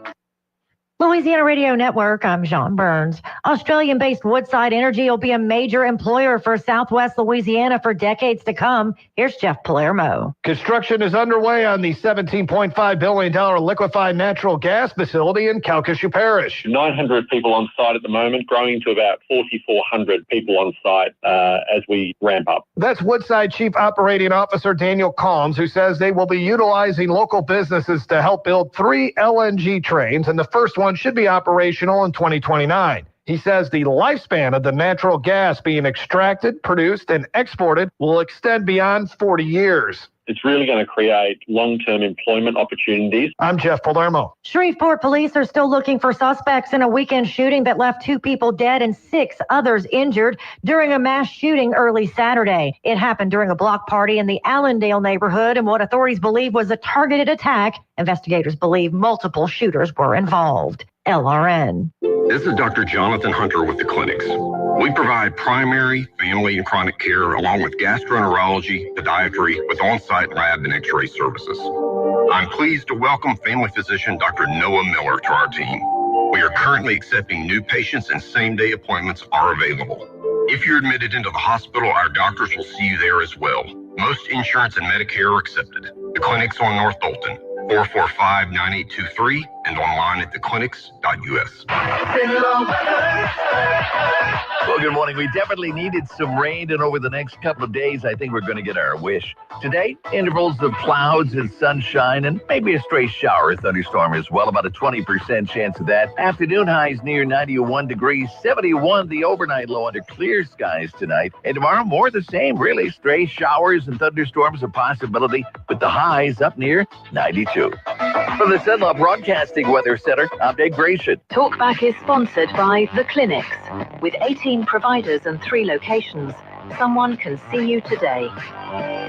Louisiana Radio Network, I'm Sean Burns. Australian-based Woodside Energy will be a major employer for Southwest Louisiana for decades to come. Here's Jeff Palermo. Construction is underway on the $17.5 billion liquefied natural gas facility in Calcasieu Parish. 900 people on site at the moment, growing to about 4,400 people on site as we ramp up. That's Woodside Chief Operating Officer Daniel Calms, who says they will be utilizing local businesses to help build 3 LNG trains, and the first one should be operational in 2029. He says the lifespan of the natural gas being extracted, produced, and exported will extend beyond 40 years. It's really going to create long-term employment opportunities. I'm Jeff Palermo. Shreveport police are still looking for suspects in a weekend shooting that left 2 people dead and 6 others injured during a mass shooting early Saturday. It happened during a block party in the Allendale neighborhood in what authorities believe was a targeted attack. Investigators believe multiple shooters were involved. LRN. This is Dr. Jonathan Hunter with the clinics. We provide primary, family, and chronic care along with gastroenterology, podiatry, with on-site lab and x-ray services. I'm pleased to welcome family physician Dr. Noah Miller to our team. We are currently accepting new patients and same-day appointments are available. If you're admitted into the hospital, our doctors will see you there as well. Most insurance and Medicare are accepted. The clinic's on North Dalton, 445-9823, and online at theclinics.us. Well, good morning. We definitely needed some rain, and over the next couple of days, I think we're going to get our wish. Today, intervals of clouds and sunshine, and maybe a stray shower or thunderstorm as well. About a 20% chance of that. Afternoon highs near 91 degrees, 71 the overnight low under clear skies tonight. And tomorrow, more the same, really. Stray showers and thunderstorms a possibility, with the highs up near 92. From the Sunlaw Broadcasting Weather Center, I'm Dave Gratian. Talkback is sponsored by The Clinics. With 18 providers and 3 locations, someone can see you today.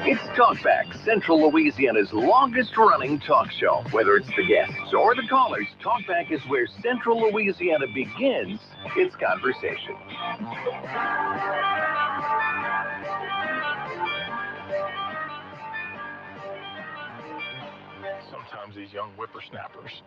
It's Talkback, Central Louisiana's longest-running talk show. Whether it's the guests or the callers, Talkback is where Central Louisiana begins its conversation. Sometimes these young whippersnappers.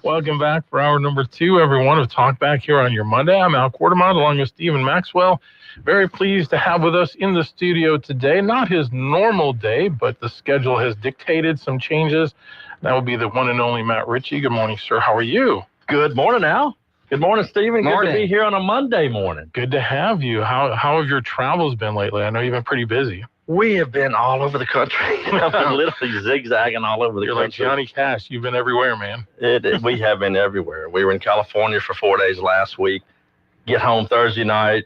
Welcome back for hour number 2, everyone, of Talkback here on your Monday. I'm Al Quartermont along with Stephen Maxwell. Very pleased to have with us in the studio today. Not his normal day, but the schedule has dictated some changes. That would be the one and only Matt Ritchie. Good morning, sir. How are you? Good morning, Al. Good morning, Stephen. Morning. Good to be here on a Monday morning. Good to have you. How have your travels been lately? I know you've been pretty busy. We have been all over the country. I've been literally zigzagging all over the You're country. like Johnny Cash. You've been everywhere, man. We have been everywhere. We were in California for 4 days last week. Get home Thursday night.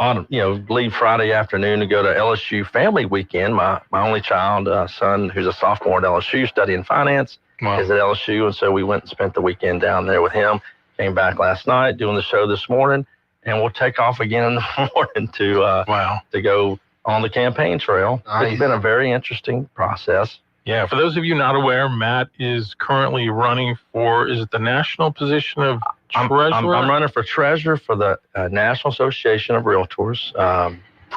Leave Friday afternoon to go to LSU family weekend. My only child, son, who's a sophomore at LSU studying finance, is at LSU. And so we went and spent the weekend down there with him. Came back last night doing the show this morning. And we'll take off again in the morning to go on the campaign trail. Nice. It's been a very interesting process. Yeah, for those of you not aware, Matt is currently running for, is it the national position of treasurer? I'm running for treasurer for the National Association of Realtors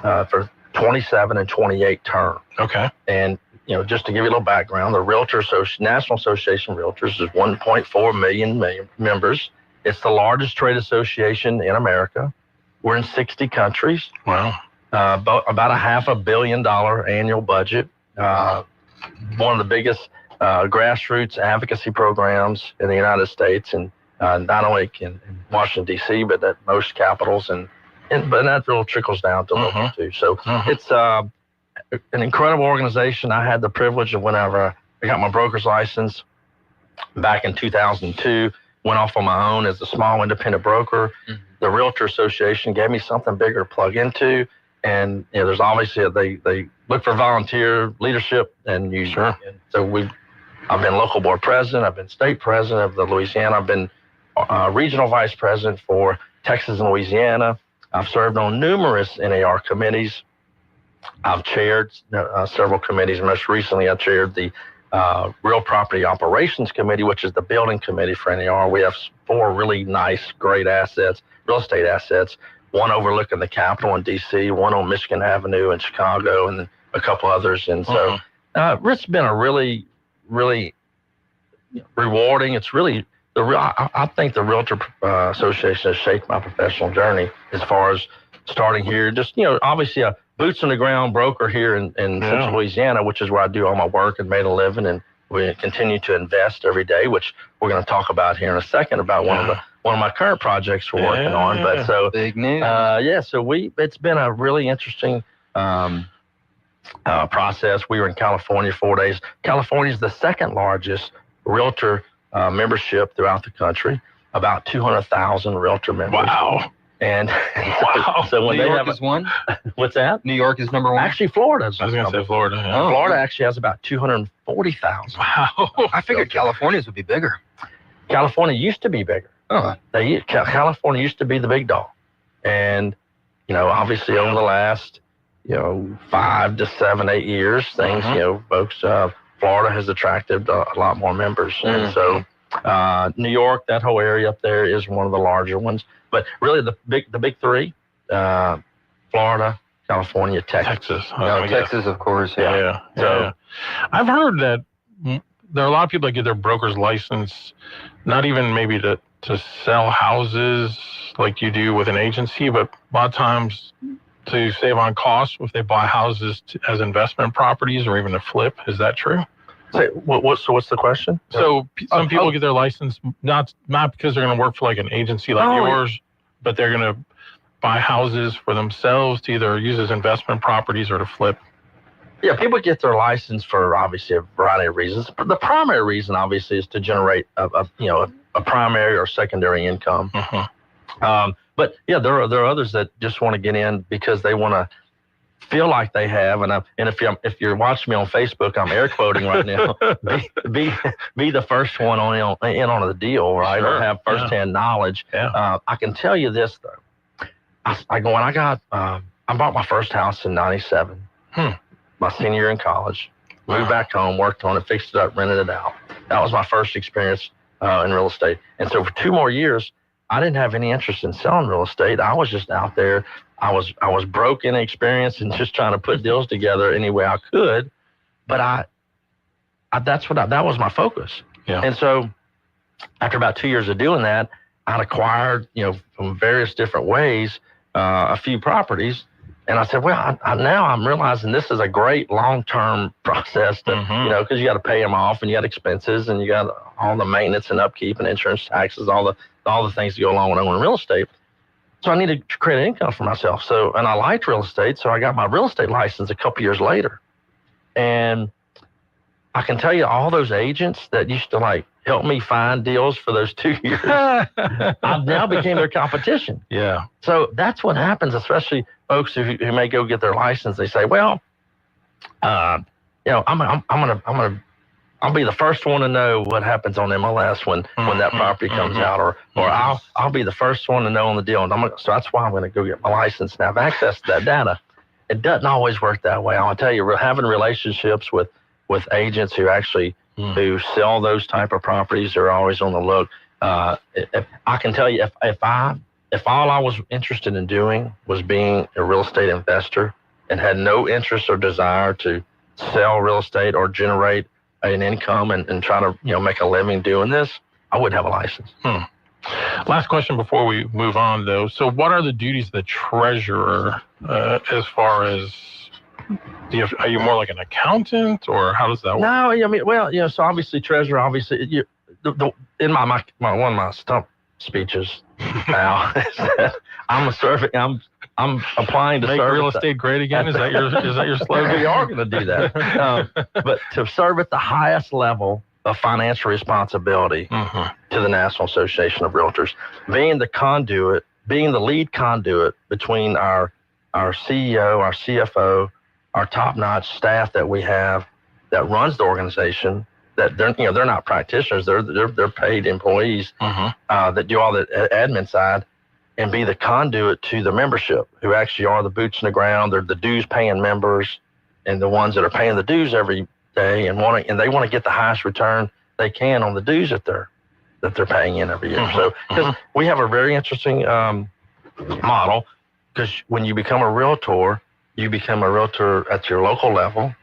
for 27 and 28 term. Okay. And, just to give you a little background, the National Association of Realtors is 1.4 million members. It's the largest trade association in America. We're in 60 countries. Wow. About $500 million annual budget. One of the biggest grassroots advocacy programs in the United States, and not only in Washington, D.C., but at most capitals, but that really trickles down to local too. So it's an incredible organization. I had the privilege of whenever I got my broker's license back in 2002, went off on my own as a small independent broker. The Realtor Association gave me something bigger to plug into. And there's obviously they look for volunteer leadership, and and so I've been local board president, I've been state president of the Louisiana, I've been regional vice president for Texas and Louisiana. I've served on numerous NAR committees. I've chaired several committees. Most recently, I chaired the Real Property Operations Committee, which is the building committee for NAR. We have 4 really nice, great assets, real estate assets. One overlooking the Capitol in D.C., one on Michigan Avenue in Chicago, and then a couple others. And so it's been a really, really rewarding. It's really, I think the Realtor Association has shaped my professional journey as far as starting here. Just, obviously a boots on the ground broker here in Central Louisiana, which is where I do all my work and made a living. And we continue to invest every day, which we're going to talk about here in a second about one of my current projects we're working on. But so big news. So it's been a really interesting process. We were in California 4 days. California is the second largest realtor membership throughout the country. About 200,000 realtor members. Wow. And so when New they York have is one. What's that? New York is number one. Actually, Florida. I was going to say Florida. Yeah. Florida actually has about 240,000. Wow. I figured California's would be bigger. California used to be bigger. California used to be the big dog. And, obviously over the last, 5 to 7, 8 years, things, folks, Florida has attracted a lot more members. And so New York, that whole area up there is one of the larger ones. But really the big 3, Florida, California, Texas. Texas, of course. Yeah. So I've heard that there are a lot of people that get their broker's license, not even maybe to sell houses like you do with an agency, but a lot of times to save on costs if they buy houses as investment properties or even to flip. Is that true? So what's the question? So some people get their license not because they're going to work for like an agency like yours, but they're going to buy houses for themselves to either use as investment properties or to flip. Yeah, people get their license for obviously a variety of reasons. But the primary reason, obviously, is to generate a primary or secondary income. But yeah, there are others that just want to get in because they want to feel like they have. And if you're watching me on Facebook, I'm air quoting right now. be the first one in on the deal, right? Or have firsthand knowledge. I can tell you this though. I bought my first house in '97. My senior year in college, moved back home, worked on it, fixed it up, rented it out. That was my first experience in real estate. And so for 2 more years, I didn't have any interest in selling real estate. I was just out there. I was broke in experience and just trying to put deals together any way I could. But that was my focus. Yeah. And so after about 2 years of doing that, I'd acquired, from various different ways, a few properties. And I said, well, now I'm realizing this is a great long-term process to, because you got to pay them off and you got expenses and you got all the maintenance and upkeep and insurance taxes, all the things that go along with owning real estate. So I needed to create income for myself. So, and I liked real estate. So I got my real estate license a couple years later. And I can tell you all those agents that used to help me find deals for those 2 years, I've now became their competition. Yeah. So that's what happens, especially folks who may go get their license. They say, well, I'll be the first one to know what happens on MLS when that property comes out, or I'll be the first one to know on the deal. And so that's why I'm going to go get my license and have access to that data. It doesn't always work that way. I'll tell you, having relationships with agents who actually who sell those type of properties are always on the look. I can tell you, if all I was interested in doing was being a real estate investor and had no interest or desire to sell real estate or generate an income and try to make a living doing this, I wouldn't have a license. Last question before we move on, though. So what are the duties of the treasurer as far as, are you more like an accountant, or how does that work? No, I mean, so obviously treasurer, in my one of my stump speeches now, I'm applying to make serve real estate great again. Is that your slogan? We are going to do that. But to serve at the highest level of financial responsibility to the National Association of Realtors, being the lead conduit between our CEO, our CFO, our top-notch staff that we have that runs the organization. That they're not practitioners, they're paid employees that do all the admin side, and be the conduit to the membership, who actually are the boots in the ground. They're the dues paying members and the ones that are paying the dues every day and they want to get the highest return they can on the dues that they're paying in every year. So because we have a very interesting model, because when you become a realtor, you become a realtor at your local level,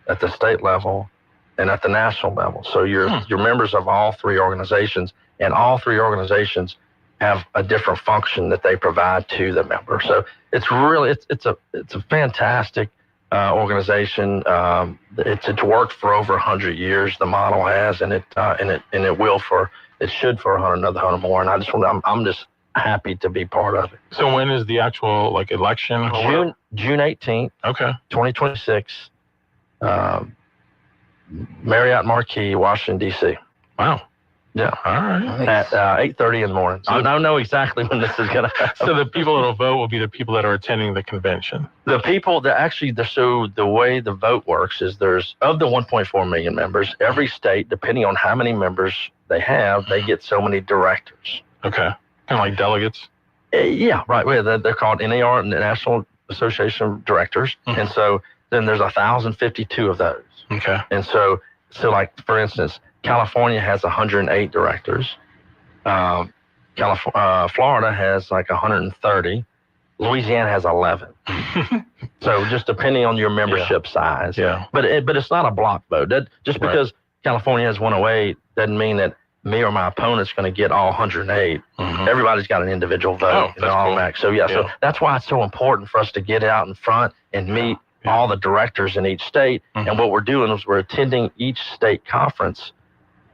at the state level, and at the national level. So you're members of all three organizations, and all three organizations have a different function that they provide to the member. So it's really it's a fantastic organization. It's worked for over 100 years. The model has, and it should for another 100 more. And I'm just happy to be part of it. So when is the actual election? June 18th. Okay. 2026. Marriott Marquis, Washington, D.C. Wow. Yeah. All right. At 8:30 in the morning. So I don't know exactly when this is going to happen. So the people that will vote will be the people that are attending the convention. The people that actually, so the way the vote works is of the 1.4 million members, every state, depending on how many members they have, they get so many directors. Okay. Kind of like delegates? Yeah, right. They're called NAR, National Association of Directors. And so then there's 1,052 of those. Okay. And so like, for instance, California has 108 directors. Florida has like 130. Louisiana has 11. So just depending on your membership size. Yeah. But it's not a block vote. Because California has 108 doesn't mean that me or my opponent's going to get all 108. Everybody's got an individual vote and all that. So so that's why it's so important for us to get out in front and meet all the directors in each state. And what we're doing is we're attending each state conference.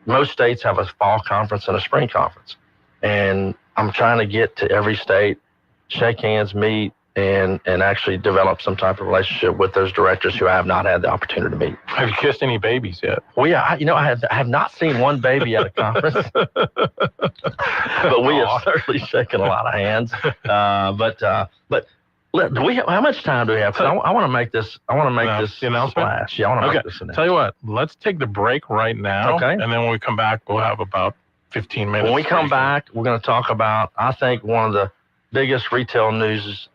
Most states have a fall conference and a spring conference. And I'm trying to get to every state, shake hands, meet, and actually develop some type of relationship with those directors who I have not had the opportunity to meet. Have you kissed any babies yet? Well, yeah, I have not seen one baby at a conference, but we have certainly shaken a lot of hands. But do we have, how much time do we have? Because I want to make this. I want to make this splash. Yeah, I want to make this announcement. Tell you what, let's take the break right now. Okay. And then when we come back, we'll have about 15 minutes. When we come back, we're going to talk about, I think, one of the biggest retail news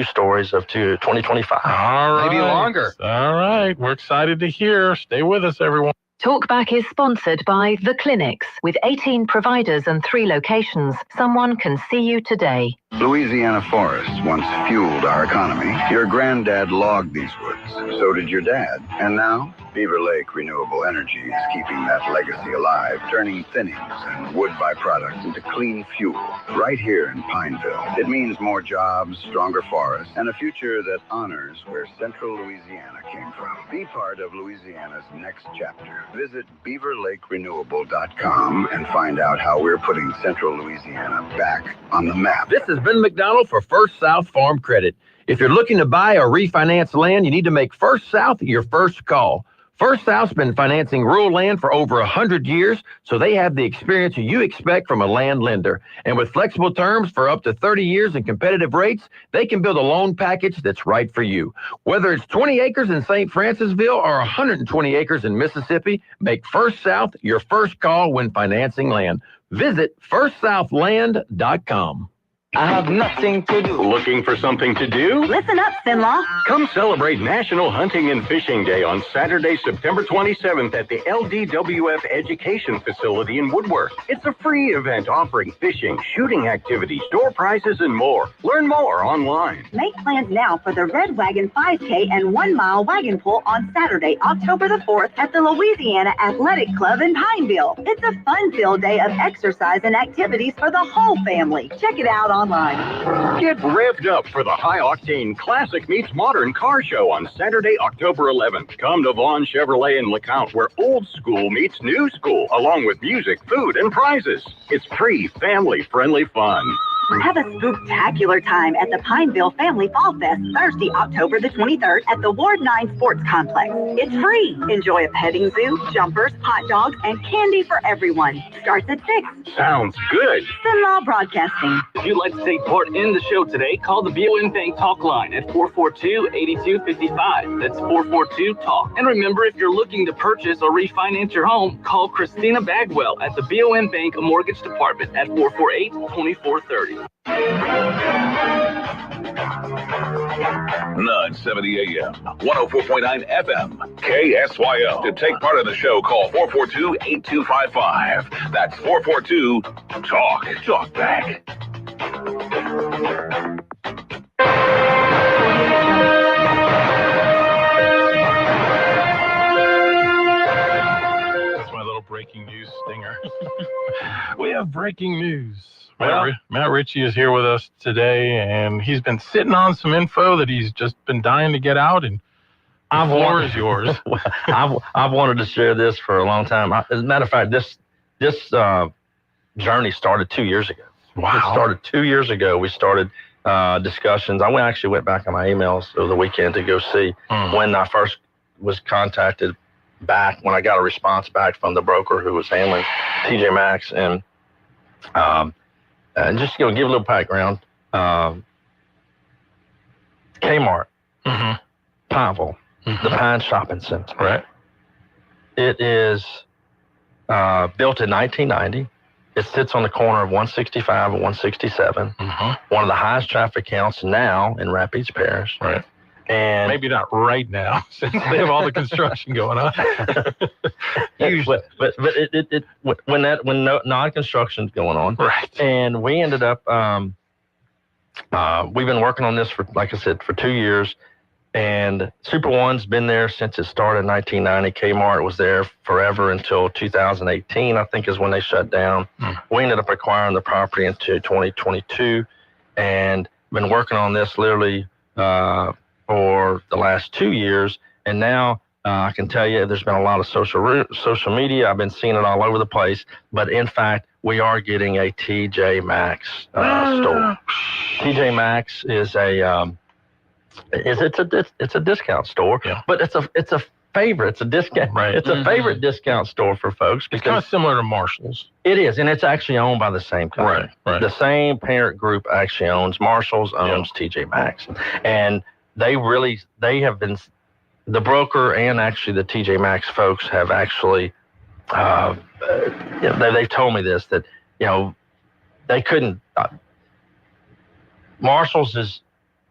stories of 2025. All right. Maybe longer. All right. We're excited to hear. Stay with us, everyone. Talkback is sponsored by The Clinics. With 18 providers and 3 locations, someone can see you today. Louisiana forests once fueled our economy. Your granddad logged these woods. So did your dad. And now Beaver Lake Renewable Energy is keeping that legacy alive, turning thinnings and wood byproducts into clean fuel right here in Pineville. It means more jobs, stronger forests, and a future that honors where Central Louisiana came from. Be part of Louisiana's next chapter. Visit BeaverLakeRenewable.com and find out how we're putting Central Louisiana back on the map. This has Ben McDonald for First South Farm Credit. If you're looking to buy or refinance land, you need to make First South your first call. First South's been financing rural land for over 100 years, so they have the experience you expect from a land lender. And with flexible terms for up to 30 years and competitive rates, they can build a loan package that's right for you. Whether it's 20 acres in St. Francisville or 120 acres in Mississippi, make First South your first call when financing land. Visit firstsouthland.com. I have nothing to do. Looking for something to do? Listen up, Finlaw. Come celebrate National Hunting and Fishing Day on Saturday, September 27th at the LDWF Education Facility in Woodworth. It's a free event offering fishing, shooting activities, door prizes, and more. Learn more online. Make plans now for the Red Wagon 5K and 1 mile wagon pull on Saturday, October the 4th at the Louisiana Athletic Club in Pineville. It's a fun-filled day of exercise and activities for the whole family. Check it out online. Get revved up for the high-octane Classic Meets Modern car show on Saturday, October 11th. Come to Vaughn Chevrolet in LeCounte, where old school meets new school, along with music, food, and prizes. It's free, family-friendly fun. Have a spooktacular time at the Pineville Family Fall Fest Thursday, October the 23rd at the Ward 9 Sports Complex. It's free. Enjoy a petting zoo, jumpers, hot dogs, and candy for everyone. Starts at 6. Sounds good. Finlaw Broadcasting. If you'd like to take part in the show today, call the BOM Bank Talk line at 442-8255. That's 442-TALK. And remember, if you're looking to purchase or refinance your home, call Christina Bagwell at the BOM Bank Mortgage Department at 448-2430. 970 AM, 104.9 FM, KSYO. To take part in the show, call 442-8255. That's 442-TALK. Talk back. That's my little breaking news stinger. We have breaking news. Well, Matt Ritchie is here with us today, and he's been sitting on some info that he's just been dying to get out, and the floor is yours. I've wanted to share this for a long time. As a matter of fact, this journey started 2 years ago. Wow. It started 2 years ago. We started discussions. I actually went back on my emails over the weekend to go see when I first was contacted back, when I got a response back from the broker who was handling TJ Maxx, and just give a little background. Kmart, Pineville, the Pine Shopping Center. Right. It is built in 1990. It sits on the corner of 165 and 167. One of the highest traffic counts now in Rapides Parish. Right. And maybe not right now, since they have all the construction going on. Usually, but when non-construction's going on, right? And we ended up, we've been working on this for, like I said, for 2 years, and Super One's been there since it started in 1990. Kmart was there forever until 2018, I think, is when they shut down. We ended up acquiring the property into 2022, and been working on this literally for the last 2 years, and now I can tell you there's been a lot of social media. I've been seeing it all over the place, but in fact, we are getting a TJ Maxx store. TJ Maxx is it's a discount store, but it's a favorite. It's a discount. Right. It's a favorite discount store for folks. It's kind of similar to Marshall's. It is, and it's actually owned by the same company. Right. The same parent group actually owns Marshall's, owns TJ Maxx, and they have been, the broker and actually the TJ Maxx folks have actually, they've told me this, that, they couldn't, Marshall's is,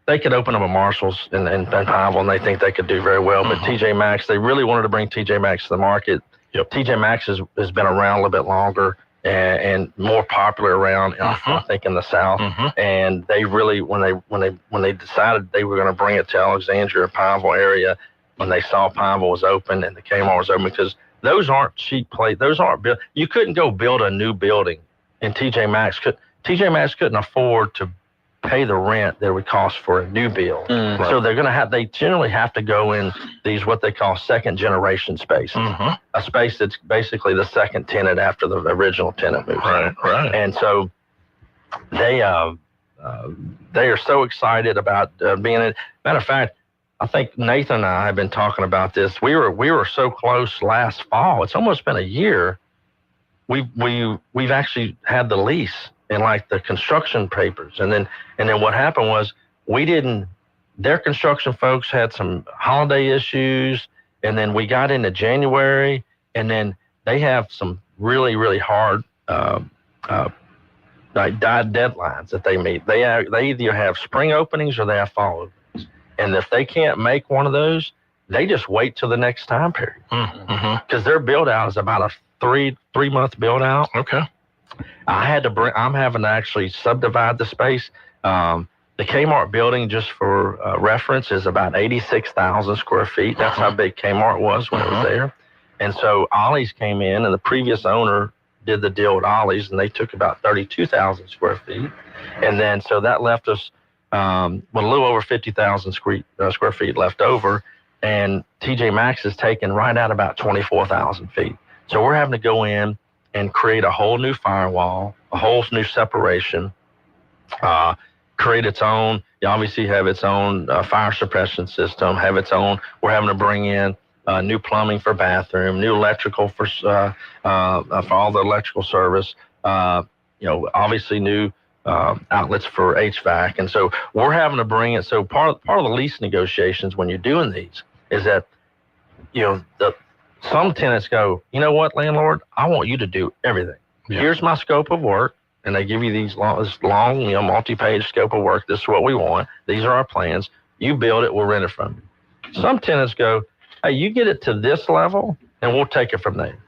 they could open up a Marshall's in Pineville, and they think they could do very well, but TJ Maxx, they really wanted to bring TJ Maxx to the market. TJ Maxx has been around a little bit longer and more popular around, I think, in the South. And they really, when they decided they were going to bring it to Alexandria, Pineville area, when they saw Pineville was open and the Kmart was open, because those aren't cheap places. Those aren't built. You couldn't go build a new building, and TJ Maxx couldn't afford to pay the rent that it would cost for a new build. So they generally have to go in these what they call second generation spaces, a space that's basically the second tenant after the original tenant moves in. Right. And so they are so excited about being in. Matter of fact, I think Nathan and I have been talking about this. We were so close last fall. It's almost been a year. We've actually had the lease and like the construction papers, and then what happened was their construction folks had some holiday issues, and then we got into January, and then they have some really, really hard deadlines that they meet. They either have spring openings or they have fall openings, and if they can't make one of those, they just wait till the next time period, because their build out is about a three-month build out. Okay. I'm having to actually subdivide the space. The Kmart building, just for reference, is about 86,000 square feet. That's how big Kmart was when it was there. And so Ollie's came in, and the previous owner did the deal with Ollie's, and they took about 32,000 square feet. And then so that left us with a little over 50,000 square feet left over. And TJ Maxx is taking right at about 24,000 feet. So we're having to go in and create a whole new firewall, a whole new separation, create its own, obviously have its own fire suppression system, we're having to bring in new plumbing for bathroom, new electrical for all the electrical service, obviously new outlets for HVAC. And so we're having to bring it. So part of the lease negotiations when you're doing these is that, some tenants go, you know what, landlord, I want you to do everything. Yeah. Here's my scope of work. And they give you this long, multi-page scope of work. This is what we want. These are our plans. You build it, we'll rent it from you. Some tenants go, hey, you get it to this level and we'll take it from there.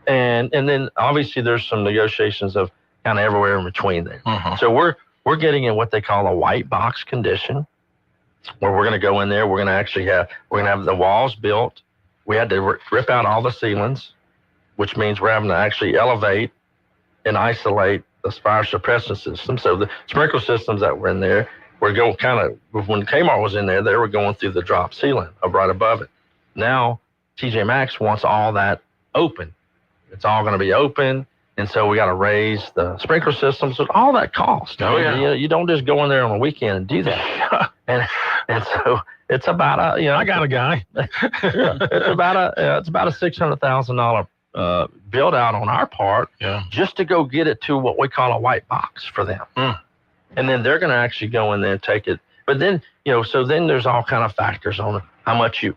And then obviously there's some negotiations of kind of everywhere in between there. So we're getting in what they call a white box condition, where we're going to go in there. We're going to have the walls built. We had to rip out all the ceilings, which means we're having to actually elevate and isolate the fire suppression system. So the sprinkler systems that were in there, we're going when Kmart was in there, they were going through the drop ceiling right above it. Now, TJ Maxx wants all that open. It's all going to be open. And so we got to raise the sprinkler systems with all that cost. Oh, yeah. You don't just go in there on a weekend and do that. and so it's about I got a guy. It's about a $600,000 build out on our part, just to go get it to what we call a white box for them. And then they're going to actually go in there and take it. But then, so then there's all kind of factors on how much you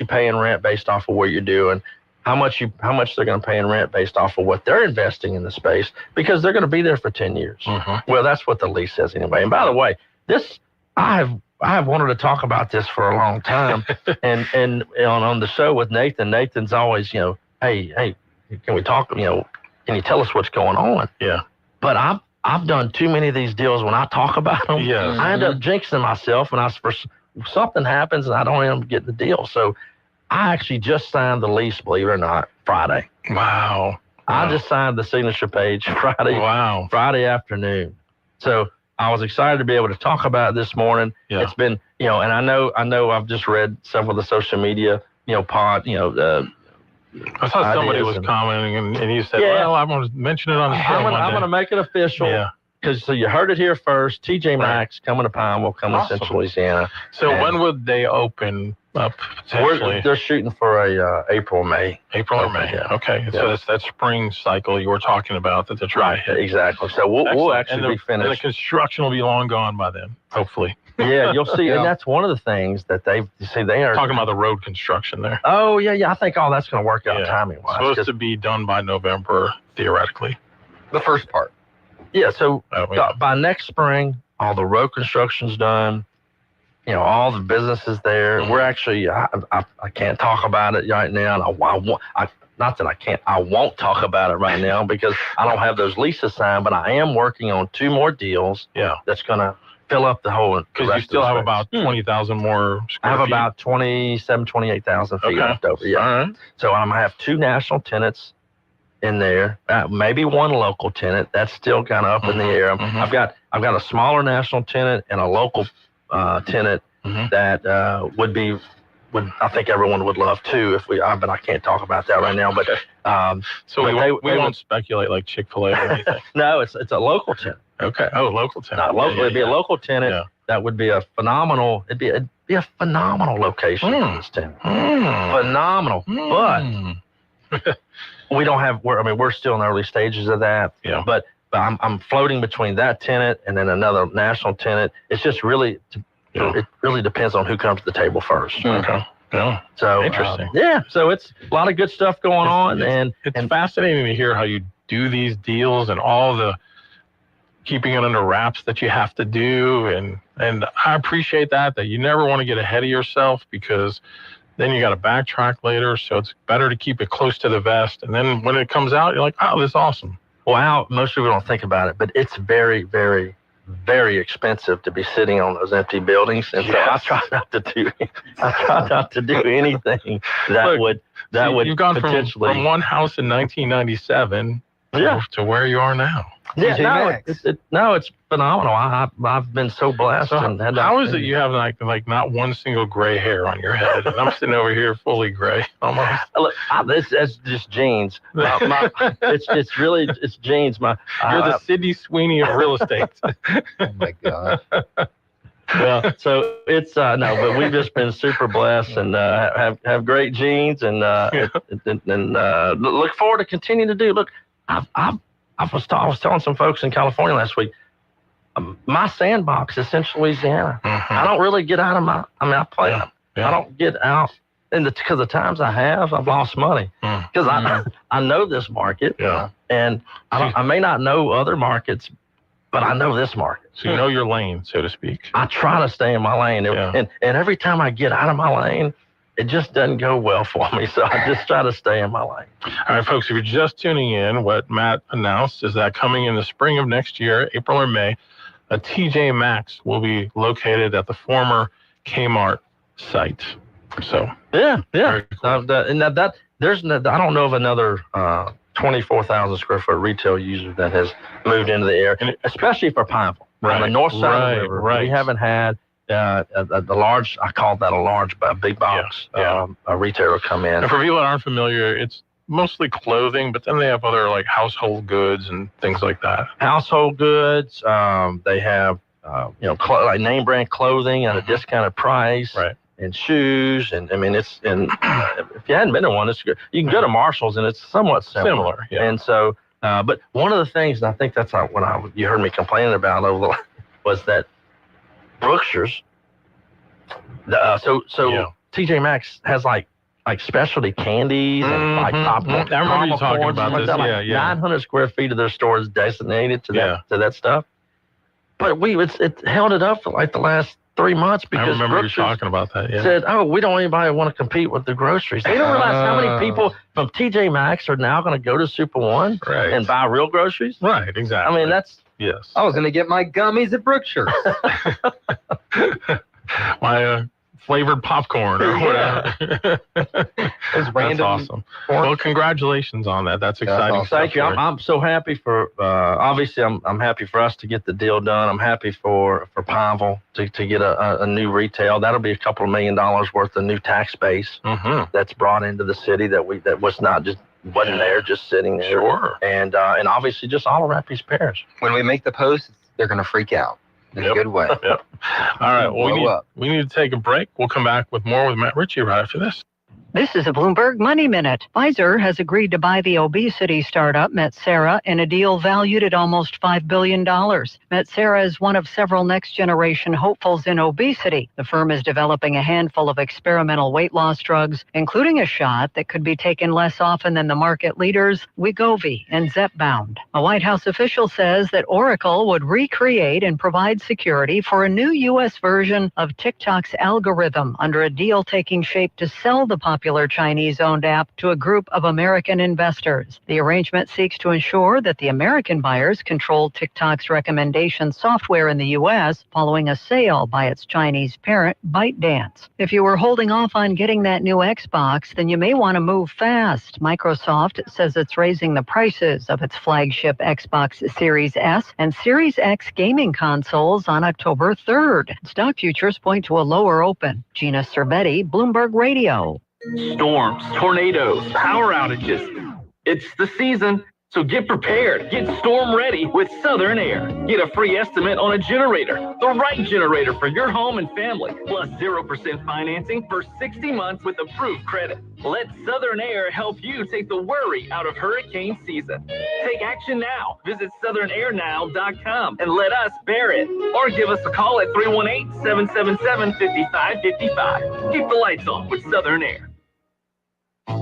pay in rent based off of what you're doing, how much they're going to pay in rent based off of what they're investing in the space, because they're going to be there for 10 years. Well, that's what the lease says anyway. And by the way, I have wanted to talk about this for a long time. and on the show with Nathan, Nathan's always, hey, can we talk, can you tell us what's going on? Yeah. But I've done too many of these deals. When I talk about them, I end up jinxing myself, and something happens and I don't end up getting the deal. So I actually just signed the lease, believe it or not, Friday. Wow. I just signed the signature page Friday. Wow. Friday afternoon. So I was excited to be able to talk about it this morning. Yeah. It's been, and I know I've just read several of the social media, I thought somebody was commenting and you said, well, I'm going to mention it on the show. I'm going to make it official. Yeah. Because so you heard it here first. TJ Maxx coming to Pineville, coming to Central Louisiana. So when would they open up potentially? They're shooting for a April, May. April or May. Yeah. Okay. Yeah. So that's that spring cycle you were talking about that they're trying to hit. Exactly. So we'll actually be finished. And the construction will be long gone by then, hopefully. Yeah, you'll see. And that's one of the things that they are talking about, the road construction there. Oh, yeah. I think all that's going to work out timing-wise. Supposed to be done by November, theoretically. The first part. Yeah, so by next spring, all the road construction's done. All the businesses there. We're actually, I can't talk about it right now. Not that I can't, I won't talk about it right now because I don't have those leases signed, but I am working on 2 more deals. Yeah. That's going to fill up the whole. Because you still have about 20,000 more square I have feet. about 28,000 feet Okay. left over. Yeah. All right. So I'm gonna have 2 national tenants in there, maybe 1 local tenant. That's still kind of up in the air. I've got a smaller national tenant and a local tenant that would I think everyone would love too if but I can't talk about that right now. But so we won't speculate like Chick-fil-A or anything. No, it's a local tenant. Okay. Oh, local tenant. Not local. Yeah, It'd be a local tenant. That would be a phenomenal. It'd be a phenomenal location for this tenant. Phenomenal, but we don't have. We're still in the early stages of that. Yeah. But I'm floating between that tenant and then another national tenant. It's just really. It really depends on who comes to the table first. Okay. Yeah. So interesting. So it's a lot of good stuff going on, and it's fascinating to hear how you do these deals and all the keeping it under wraps that you have to do, and I appreciate that you never want to get ahead of yourself because then you got to backtrack later. So it's better to keep it close to the vest, and then when it comes out, you're like, oh, this is awesome. Well, most people don't think about it, but it's very, very, very expensive to be sitting on those empty buildings, and so I try not to do anything that would you've gone potentially from one house in 1997 to where you are now. Yeah, it's phenomenal. I've been so blessed. So and had how is it you have like not one single gray hair on your head, and I'm sitting over here fully gray almost? Look, that's just genes. It's really genes. You're the Sydney Sweeney of real estate. Oh my God. Well, so it's no, but we've just been super blessed and have great genes and look forward to continuing to do. Look, I was telling some folks in California last week, my sandbox is Central Louisiana. I don't really get out of I play. I don't get out, and because the times I've lost money because I know this market, and I may not know other markets, but I know this market. So you know your lane, so to speak. I try to stay in my lane, and every time I get out of my lane, it just doesn't go well for me, so I just try to stay in my lane. All right, folks, if you're just tuning in, what Matt announced is that coming in the spring of next year, April or May, a TJ Maxx will be located at the former Kmart site. So yeah. Cool. There's I don't know of another 24,000 square foot retail user that has moved into the area, and especially for Pineville. On the north side of the river, we haven't had the large, I call that a large, big box a retailer come in. And for people that aren't familiar, it's mostly clothing, but then they have other like household goods and things like that. Household goods, they have like name brand clothing at a discounted price, right? And shoes, and I mean if you hadn't been to one, it's good. You can go to Marshall's and it's somewhat similar. And so, but one of the things, and I think that's what you heard me complaining about was that Brookshire's. So TJ Maxx has like specialty candies and like popcorn. I remember you talking about this. Like 900 square feet of their store is designated to that stuff. But it held it up for like the last 3 months because I remember Brookshire's you talking about that. Yeah. Said, we don't anybody want to compete with the groceries. They don't realize how many people from TJ Maxx are now going to go to Super One and buy real groceries. Right, exactly. I mean, that's yes. I was going to get my gummies at Brookshire's. My flavored popcorn or whatever. It's random. That's awesome. Well, congratulations on that. That's exciting. Awesome. Thank you. I'm so happy for. Obviously, I'm happy for us to get the deal done. I'm happy for Pineville to get a new retail. That'll be a couple of $1 million worth of new tax base that's brought into the city that wasn't there, just sitting there. Sure. And obviously just all around Peace Parish. When we make the post, they're going to freak out in a good way. Yep. All right. Well, we need to take a break. We'll come back with more with Matt Ritchie right after this. This is a Bloomberg Money Minute. Pfizer has agreed to buy the obesity startup Metsera in a deal valued at almost $5 billion. Metsera is one of several next-generation hopefuls in obesity. The firm is developing a handful of experimental weight loss drugs, including a shot that could be taken less often than the market leaders Wegovy and Zepbound. A White House official says that Oracle would recreate and provide security for a new U.S. version of TikTok's algorithm under a deal taking shape to sell the popular popular Chinese-owned app to a group of American investors. The arrangement seeks to ensure that the American buyers control TikTok's recommendation software in the U.S. following a sale by its Chinese parent, ByteDance. If you were holding off on getting that new Xbox, then you may want to move fast. Microsoft says it's raising the prices of its flagship Xbox Series S and Series X gaming consoles on October 3rd. Stock futures point to a lower open. Gina Cervetti, Bloomberg Radio. Storms, tornadoes, power outages. It's the season, so get prepared. Get storm ready with Southern Air. Get a free estimate on a generator, the right generator for your home and family, plus 0% financing for 60 months with approved credit. Let Southern Air help you take the worry out of hurricane season. Take action now. Visit southernairnow.com and let us bear it. Or give us a call at 318-777-5555. Keep the lights on with Southern Air.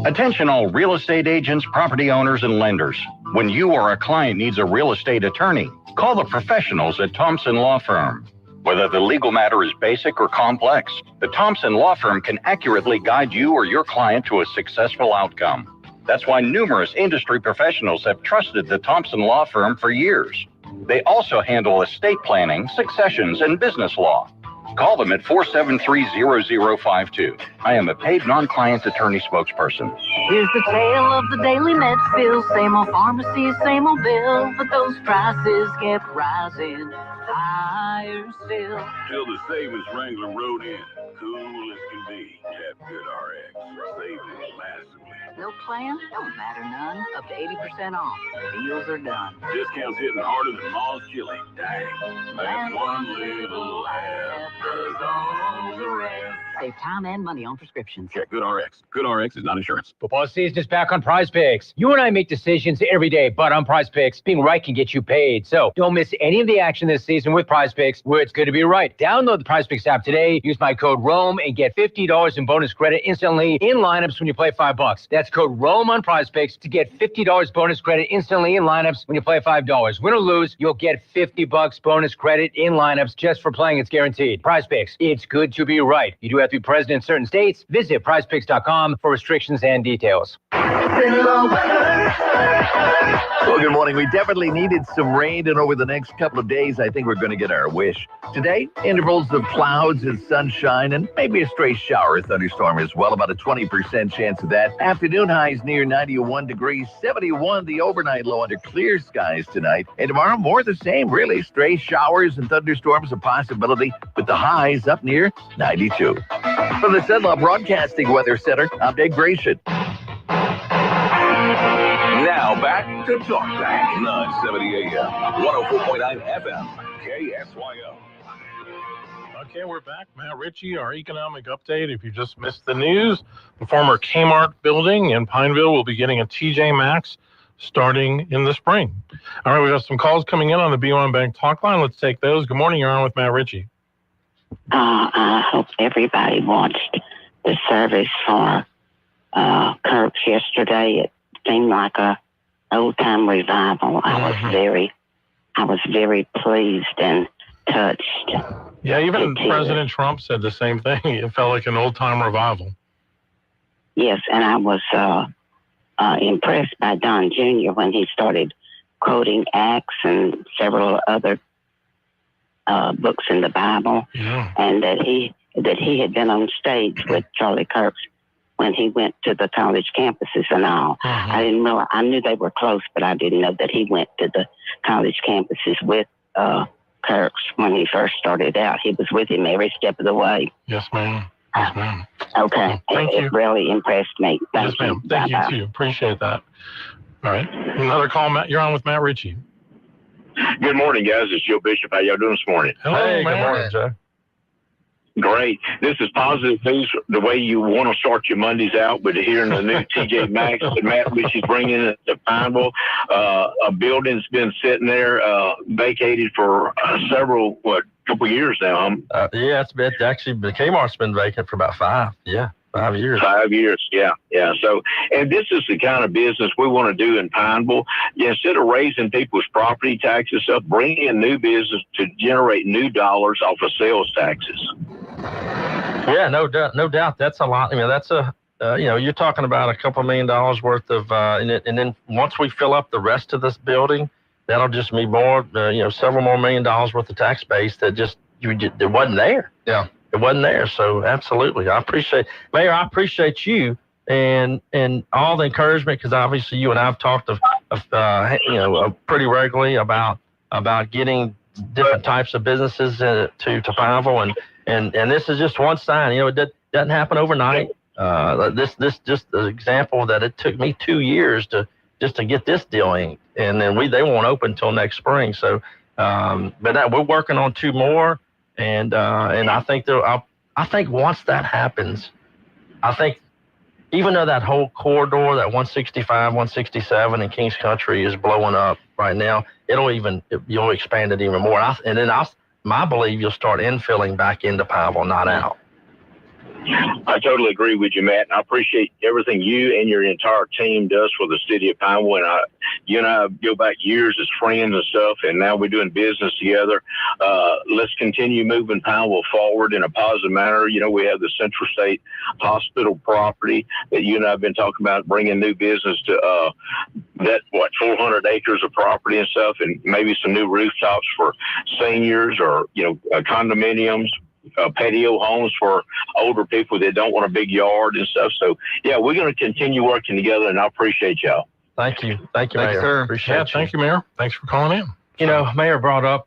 Attention all real estate agents, property owners, and lenders. When you or a client needs a real estate attorney, call the professionals at Thompson Law Firm. Whether the legal matter is basic or complex, the Thompson Law Firm can accurately guide you or your client to a successful outcome. That's why numerous industry professionals have trusted the Thompson Law Firm for years. They also handle estate planning, successions, and business law. Call them at 473-0052. I am a paid non-client attorney spokesperson. Here's the tale of the daily meds bill. Same old pharmacy, same old bill, but those prices kept rising higher still. Till the savings Wrangler rode in, cool as can be. Have Good RX. Savings massively. No plan? Don't matter none. Up to 80% off. Deals are done. Discounts hitting harder than Ma's chili. Dang. That's one little app does all the rest. Save time and money on prescriptions. Check Good RX. Good RX is not insurance. Football season is back on Prize Picks. You and I make decisions every day, but on Prize Picks, being right can get you paid. So don't miss any of the action this season with Prize Picks, where it's good to be right. Download the Prize Picks app today. Use my code ROAM and get $50 in bonus credit instantly in lineups when you play $5. That's code ROAM on Prize Picks to get $50 bonus credit instantly in lineups when you play $5. Win or lose, you'll get $50 bonus credit in lineups just for playing. It's guaranteed. Prize Picks. It's good to be right. You do have to be present in certain states. Visit prizepicks.com for restrictions and details. Well, good morning. We definitely needed some rain, and over the next couple of days, I think we're going to get our wish. Today, intervals of clouds and sunshine, and maybe a stray shower or thunderstorm as well. About a 20% chance of that. Afternoon highs near 91 degrees, 71 the overnight low under clear skies tonight. And tomorrow, more the same, really. Stray showers and thunderstorms a possibility, with the highs up near 92. From the Cenla Broadcasting Weather Center, I'm Dave Gratian. Now back to Talk Back, 970 AM, 104.9 FM, KSYO. Okay, we're back. Matt Ritchie, our economic update. If you just missed the news, the former Kmart building in Pineville will be getting a TJ Maxx starting in the spring. All right, we got some calls coming in on the B1 Bank Talk Line. Let's take those. Good morning. You're on with Matt Ritchie. I hope everybody watched the service for Kirk's yesterday. It seemed like a old-time revival. I was very pleased and touched. Yeah, even President Trump said the same thing. It felt like an old-time revival. Yes, and I was impressed by Don Jr. when he started quoting Acts and several other books in the Bible, and that he had been on stage with Charlie Kirk when he went to the college campuses and all. I didn't realize, I knew they were close, but I didn't know that he went to the college campuses with Kirk's when he first started out. He was with him every step of the way. Yes, ma'am. Yes, ma'am. Okay. Thank you. It really impressed me. Yes, ma'am. Thank you, too. Appreciate that. All right. Another call, Matt. You're on with Matt Ritchie. Good morning, guys. It's Joe Bishop. How y'all doing this morning? Hello, Hey, good morning, Joe. Great. This is positive news, the way you want to start your Mondays out, but hearing the new TJ Maxx that Matt Ritchie's bringing it to Pineville. A building's been sitting there vacated for couple years now. Yeah, it's been actually, the Kmart's been vacant for about 5 years. 5 years. 5 years, yeah. So, and this is the kind of business we want to do in Pineville. Instead of raising people's property taxes up, bring in new business to generate new dollars off of sales taxes. Yeah, no doubt. That's a lot. I mean, that's a you're talking about a couple $1 million worth of, and then once we fill up the rest of this building, that'll just be more, several more $1 million worth of tax base that it wasn't there. Yeah. It wasn't there. So absolutely. Mayor, I appreciate you and all the encouragement, because obviously you and I have talked pretty regularly about getting different types of businesses to Pineville, and this is just one sign. It doesn't happen overnight. This just the example that it took me 2 years to get this deal inked, and then they won't open until next spring. So, but we're working on 2 more, and I think once that happens, I think even though that whole corridor, that 165, 167 in Kings Country is blowing up right now, you'll expand it even more. I believe you'll start infilling back into Pineville, not out. I totally agree with you, Matt. I appreciate everything you and your entire team does for the city of Pineville. And you and I go back years as friends and stuff, and now we're doing business together. Let's continue moving Pineville forward in a positive manner. We have the Central State Hospital property that you and I have been talking about, bringing new business to 400 acres of property and stuff, and maybe some new rooftops for seniors or, condominiums. Patio homes for older people that don't want a big yard and stuff. So, yeah, we're going to continue working together, and I appreciate y'all. Thank you. Thank you, Mayor. Mayor. Sir. Appreciate you. Thank you, Mayor. Thanks for calling in. Mayor brought up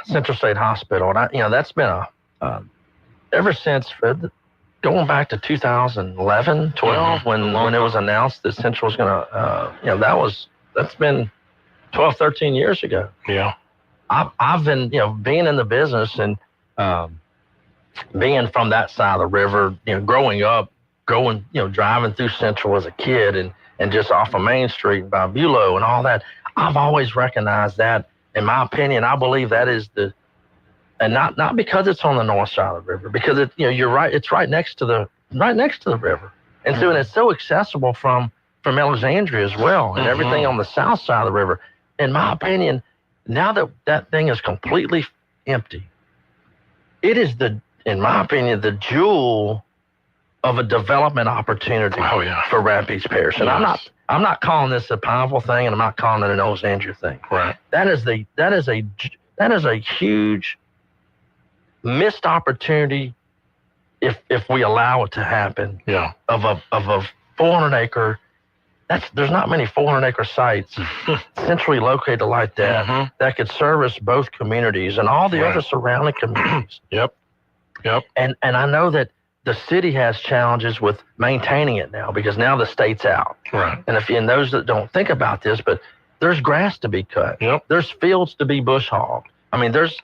Central State Hospital, and that's been ever since going back to 2011, 12, when it was announced that Central was going to, that's been 12, 13 years ago. Yeah. I've been, being in the business and being from that side of the river, growing up, driving through Central as a kid and just off of Main Street by Bulow and all that, I've always recognized that. In my opinion, I believe that is and not because it's on the north side of the river, because you're right, it's right next to the river, and so and it's so accessible from Alexandria as well, and everything on the south side of the river. In my opinion, now that thing is completely empty, it is in my opinion, the jewel of a development opportunity for Rapides Parish. And yes. I'm not calling this a Pineville thing, and I'm not calling it an Alexandria thing. Right. That is a huge missed opportunity if we allow it to happen. Yeah. Of a 400-acre. There's not many 400-acre sites centrally located like that that could service both communities and all the other surrounding communities. Yep. And I know that the city has challenges with maintaining it now, because now the state's out. Right. And those that don't think about this, but there's grass to be cut. Yep. There's fields to be bush hogged. I mean, there's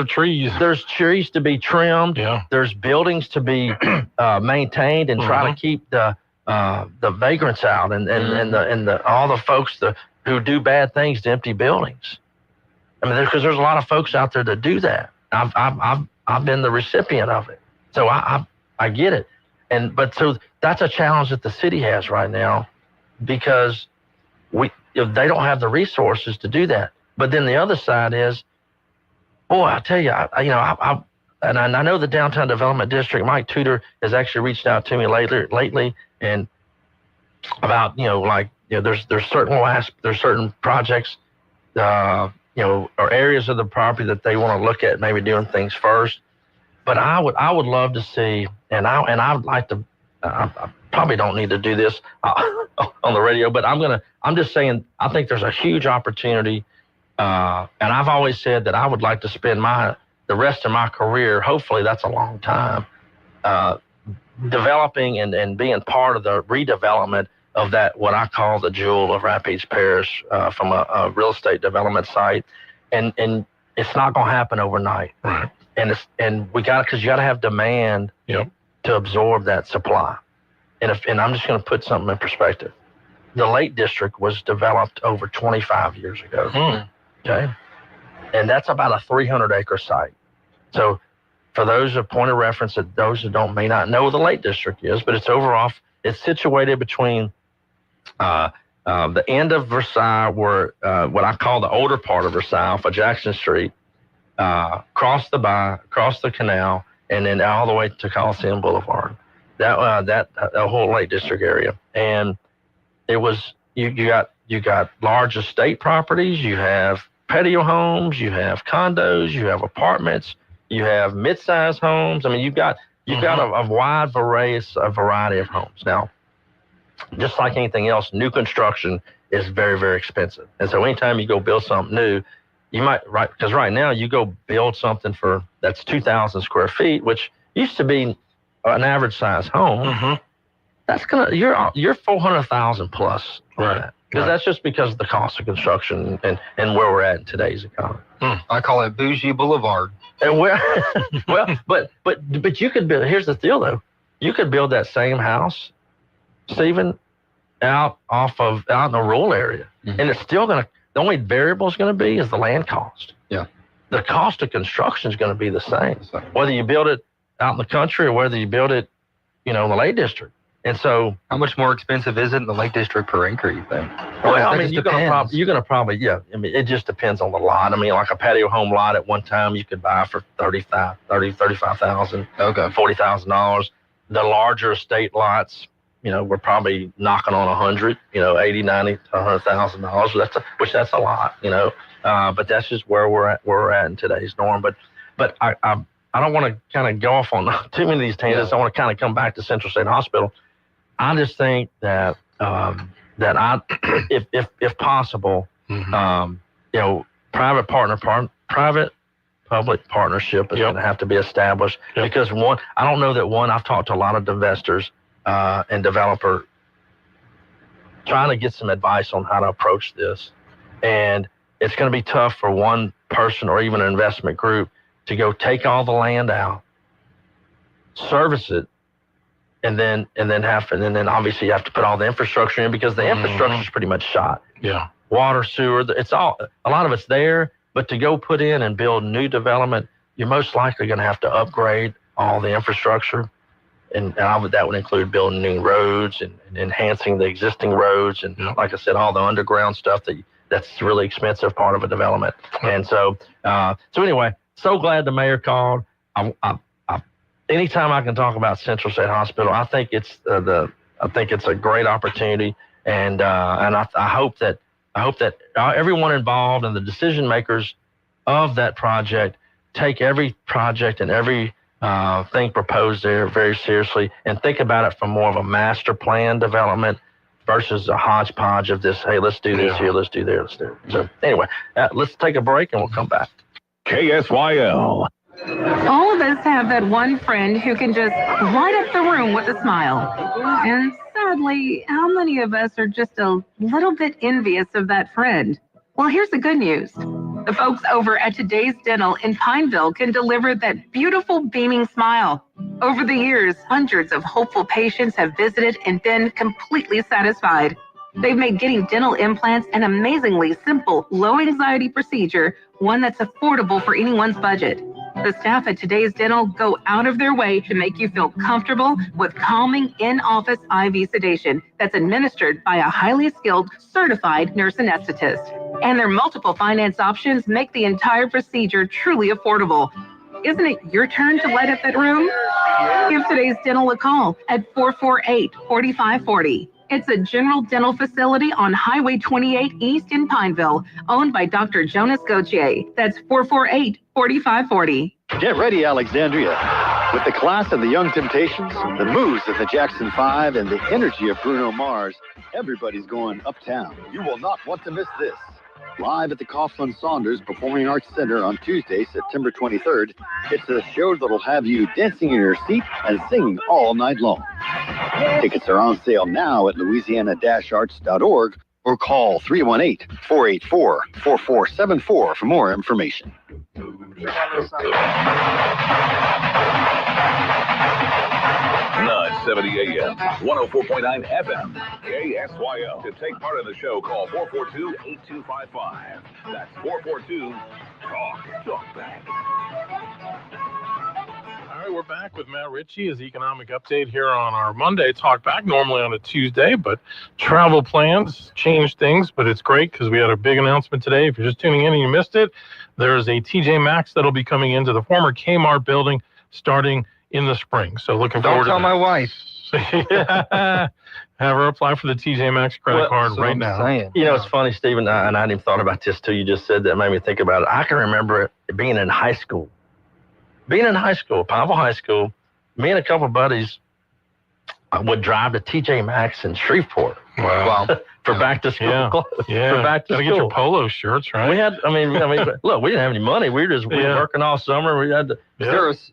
trees. There's trees to be trimmed. Yeah. There's buildings to be maintained and try to keep the vagrants out and all the folks who do bad things to empty buildings. I mean, because there's a lot of folks out there that do that. I've been the recipient of it, so I get it. So that's a challenge that the city has right now, because they don't have the resources to do that. But then the other side is, boy, I tell you, I know the Downtown Development District, Mike Tudor has actually reached out to me lately, and about there's certain projects, or areas of the property that they want to look at maybe doing things first. But I would love to see, and I would like to. I probably don't need to do this on the radio, but I'm just saying, I think there's a huge opportunity, and I've always said that I would like to spend the rest of my career, hopefully that's a long time, developing and being part of the redevelopment of that, what I call the jewel of Rapides Parish, from a real estate development site. And it's not going to happen overnight. Right. Because you got to have demand to absorb that supply. And I'm just going to put something in perspective. The Lake District was developed over 25 years ago. Okay. And that's about a 300-acre site. So for those of point of reference, that those who may not know what the Lake District is, but it's situated between the end of Versailles, where what I call the older part of Versailles, off of Jackson Street, across the canal, and then all the way to Coliseum Boulevard. that whole Lake District area, and it was you got large estate properties, you have patio homes, you have condos, you have apartments, you have mid-sized homes. I mean, you've got a wide variety of homes. Now, just like anything else, new construction is very, very expensive. And so anytime you go build something new, you might, because right now you go build something that's 2,000 square feet, which used to be an average size home. That's you're 400,000 plus. Right. Because that's just because of the cost of construction and where we're at in today's economy. I call it bougie boulevard. And but you could build. Here's the deal, though. You could build that same house, Stephen, out in a rural area, and it's still the only variable is going to be is the land cost. Yeah. The cost of construction is going to be the same, whether you build it out in the country or whether you build it, in the Lake District. And so, how much more expensive is it in the Lake District per acre, you think? Well, I mean, you're gonna probably, yeah. I mean, it just depends on the lot. I mean, like a patio home lot at one time you could buy for $35,000, okay, $40,000. The larger estate lots, we're probably knocking on $100,000, $80,000, $90,000 to $100,000. That's a lot, But that's just where we're at in today's norm. But I don't want to kind of go off on too many of these tangents. I want to kind of come back to Central State Hospital. I just think that if possible, private-public partnership is going to have to be established because I've talked to a lot of investors and developer trying to get some advice on how to approach this, and it's going to be tough for one person or even an investment group to go take all the land out, service it, and then obviously you have to put all the infrastructure in because the infrastructure is pretty much shot. Yeah. Water, sewer, a lot of it's there, but to go put in and build new development, you're most likely going to have to upgrade all the infrastructure. And that would include building new roads and enhancing the existing roads. And like I said, all the underground stuff that's really expensive part of a development. And so anyway, so glad the mayor called. Anytime I can talk about Central State Hospital, I think it's a great opportunity, and I hope that everyone involved and the decision makers of that project take every project and every thing proposed there very seriously and think about it from more of a master plan development versus a hodgepodge of this. Hey, let's do this here, let's do there, let's do it. So anyway, let's take a break and we'll come back. KSYL. All of us have that one friend who can just light up the room with a smile. And sadly, how many of us are just a little bit envious of that friend? Well, here's the good news. The folks over at Today's Dental in Pineville can deliver that beautiful beaming smile. Over the years, hundreds of hopeful patients have visited and been completely satisfied. They've made getting dental implants an amazingly simple, low-anxiety procedure, one that's affordable for anyone's budget. The staff at Today's Dental go out of their way to make you feel comfortable with calming in-office IV sedation that's administered by a highly skilled, certified nurse anesthetist. And their multiple finance options make the entire procedure truly affordable. Isn't it your turn to light up that room? Give Today's Dental a call at 448-4540. It's a general dental facility on Highway 28 East in Pineville, owned by Dr. Jonas Gauthier. That's 448-4540. Get ready, Alexandria. With the class of the Young Temptations, the moves of the Jackson 5, and the energy of Bruno Mars, everybody's going uptown. You will not want to miss this. Live at the Coughlin Saunders Performing Arts Center on Tuesday, September 23rd, it's a show that'll have you dancing in your seat and singing all night long. Tickets are on sale now at louisiana-arts.org or call 318-484-4474 for more information. 970 AM, 104.9 FM, KSYL. To take part in the show, call 442-8255. That's 442-TALK. Talk back. All right, we're back with Matt Ritchie, his economic update here on our Monday Talk Back, normally on a Tuesday, but travel plans change things, but it's great because we had a big announcement today. If you're just tuning in and you missed it, there's a TJ Maxx that'll be coming into the former Kmart building starting in the spring. So looking Don't forward tell to my wife. Have her apply for the TJ Maxx credit card right now. You know, it's funny, Stephen, and I hadn't even thought about this till you just said that. It made me think about it. I can remember it being in high school. Pineville High School, me and a couple of buddies would drive to TJ Maxx in Shreveport. Wow. For back to school clothes. Yeah. For back to Gotta school. get your polo shirts, right? We had, I mean, look, we didn't have any money. We were working all summer. We had to.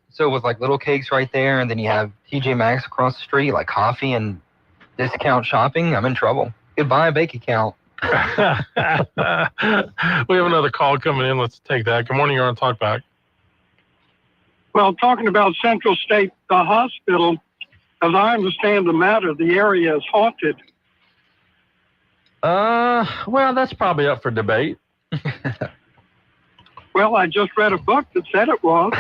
So with like Little Cakes right there, and then you have TJ Maxx across the street, like coffee and discount shopping, I'm in trouble. Goodbye, bank account. We have another call coming in. Let's take that. Good morning. You're on Talkback. Well, talking about Central State Hospital, as I understand the matter, the area is haunted. Well, that's probably up for debate. Well, I just read a book that said it was.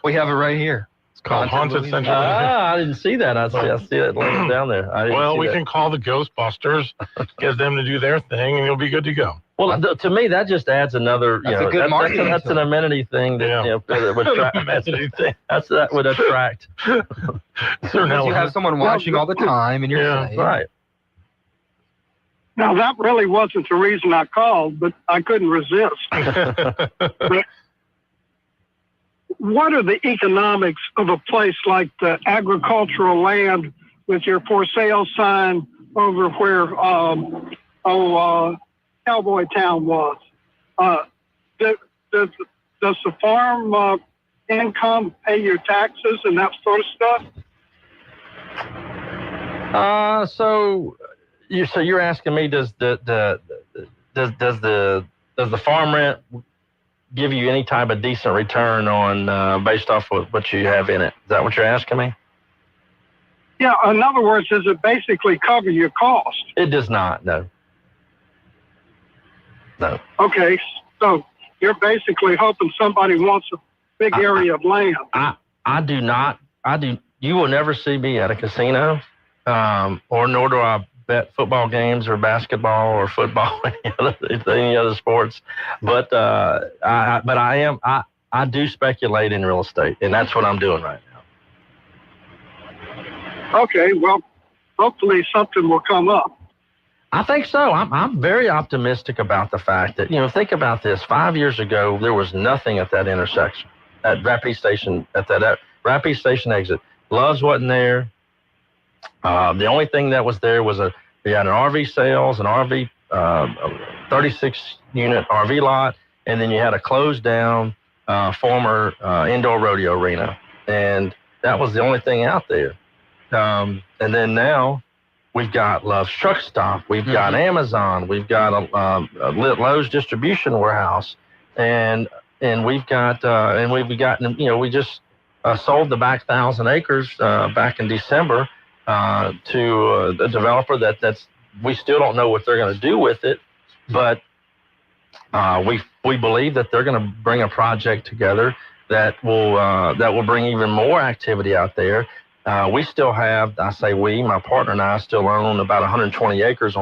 We have it right here. It's called Haunted Central. I didn't see that. I see it laying down there. Well, we can call the Ghostbusters, get them to do their thing, and you'll be good to go. Well, to me, that just adds another. That's a good marketing That's an amenity thing that that would attract. That would attract. You have someone watching all the time, and you're safe. Right. Now, that really wasn't the reason I called, but I couldn't resist. But what are the economics of a place like the agricultural land with your for sale sign over where Cowboy Town was? Does the farm income pay your taxes and that sort of stuff? So you're asking me, does the farm rent give you any type of decent return on based off what you have in it? Is that what you're asking me? Yeah. In other words, does it basically cover your cost? It does not. No. No. Okay. So you're basically hoping somebody wants a big area of land. I do not. You will never see me at a casino, or nor do I bet football games or basketball or football any other sports. But I do speculate in real estate, and that's what I'm doing right now. Okay. Well, hopefully something will come up. I think so. I'm very optimistic about the fact that, think about this. 5 years ago, there was nothing at that intersection, at Rapid Station, at that Rapid Station exit. Love's wasn't there. The only thing that was there was we had an RV sales, an RV, 36-unit RV lot, and then you had a closed down former indoor rodeo arena. And that was the only thing out there. And then now, we've got Love's Truck Stop. We've got Amazon. We've got a Lowe's distribution warehouse, and we've got we just sold the back 1,000 acres back in December to a developer that's we still don't know what they're going to do with it, but we believe that they're going to bring a project together that will bring even more activity out there. We still have, I say we, my partner and I still own about 120 acres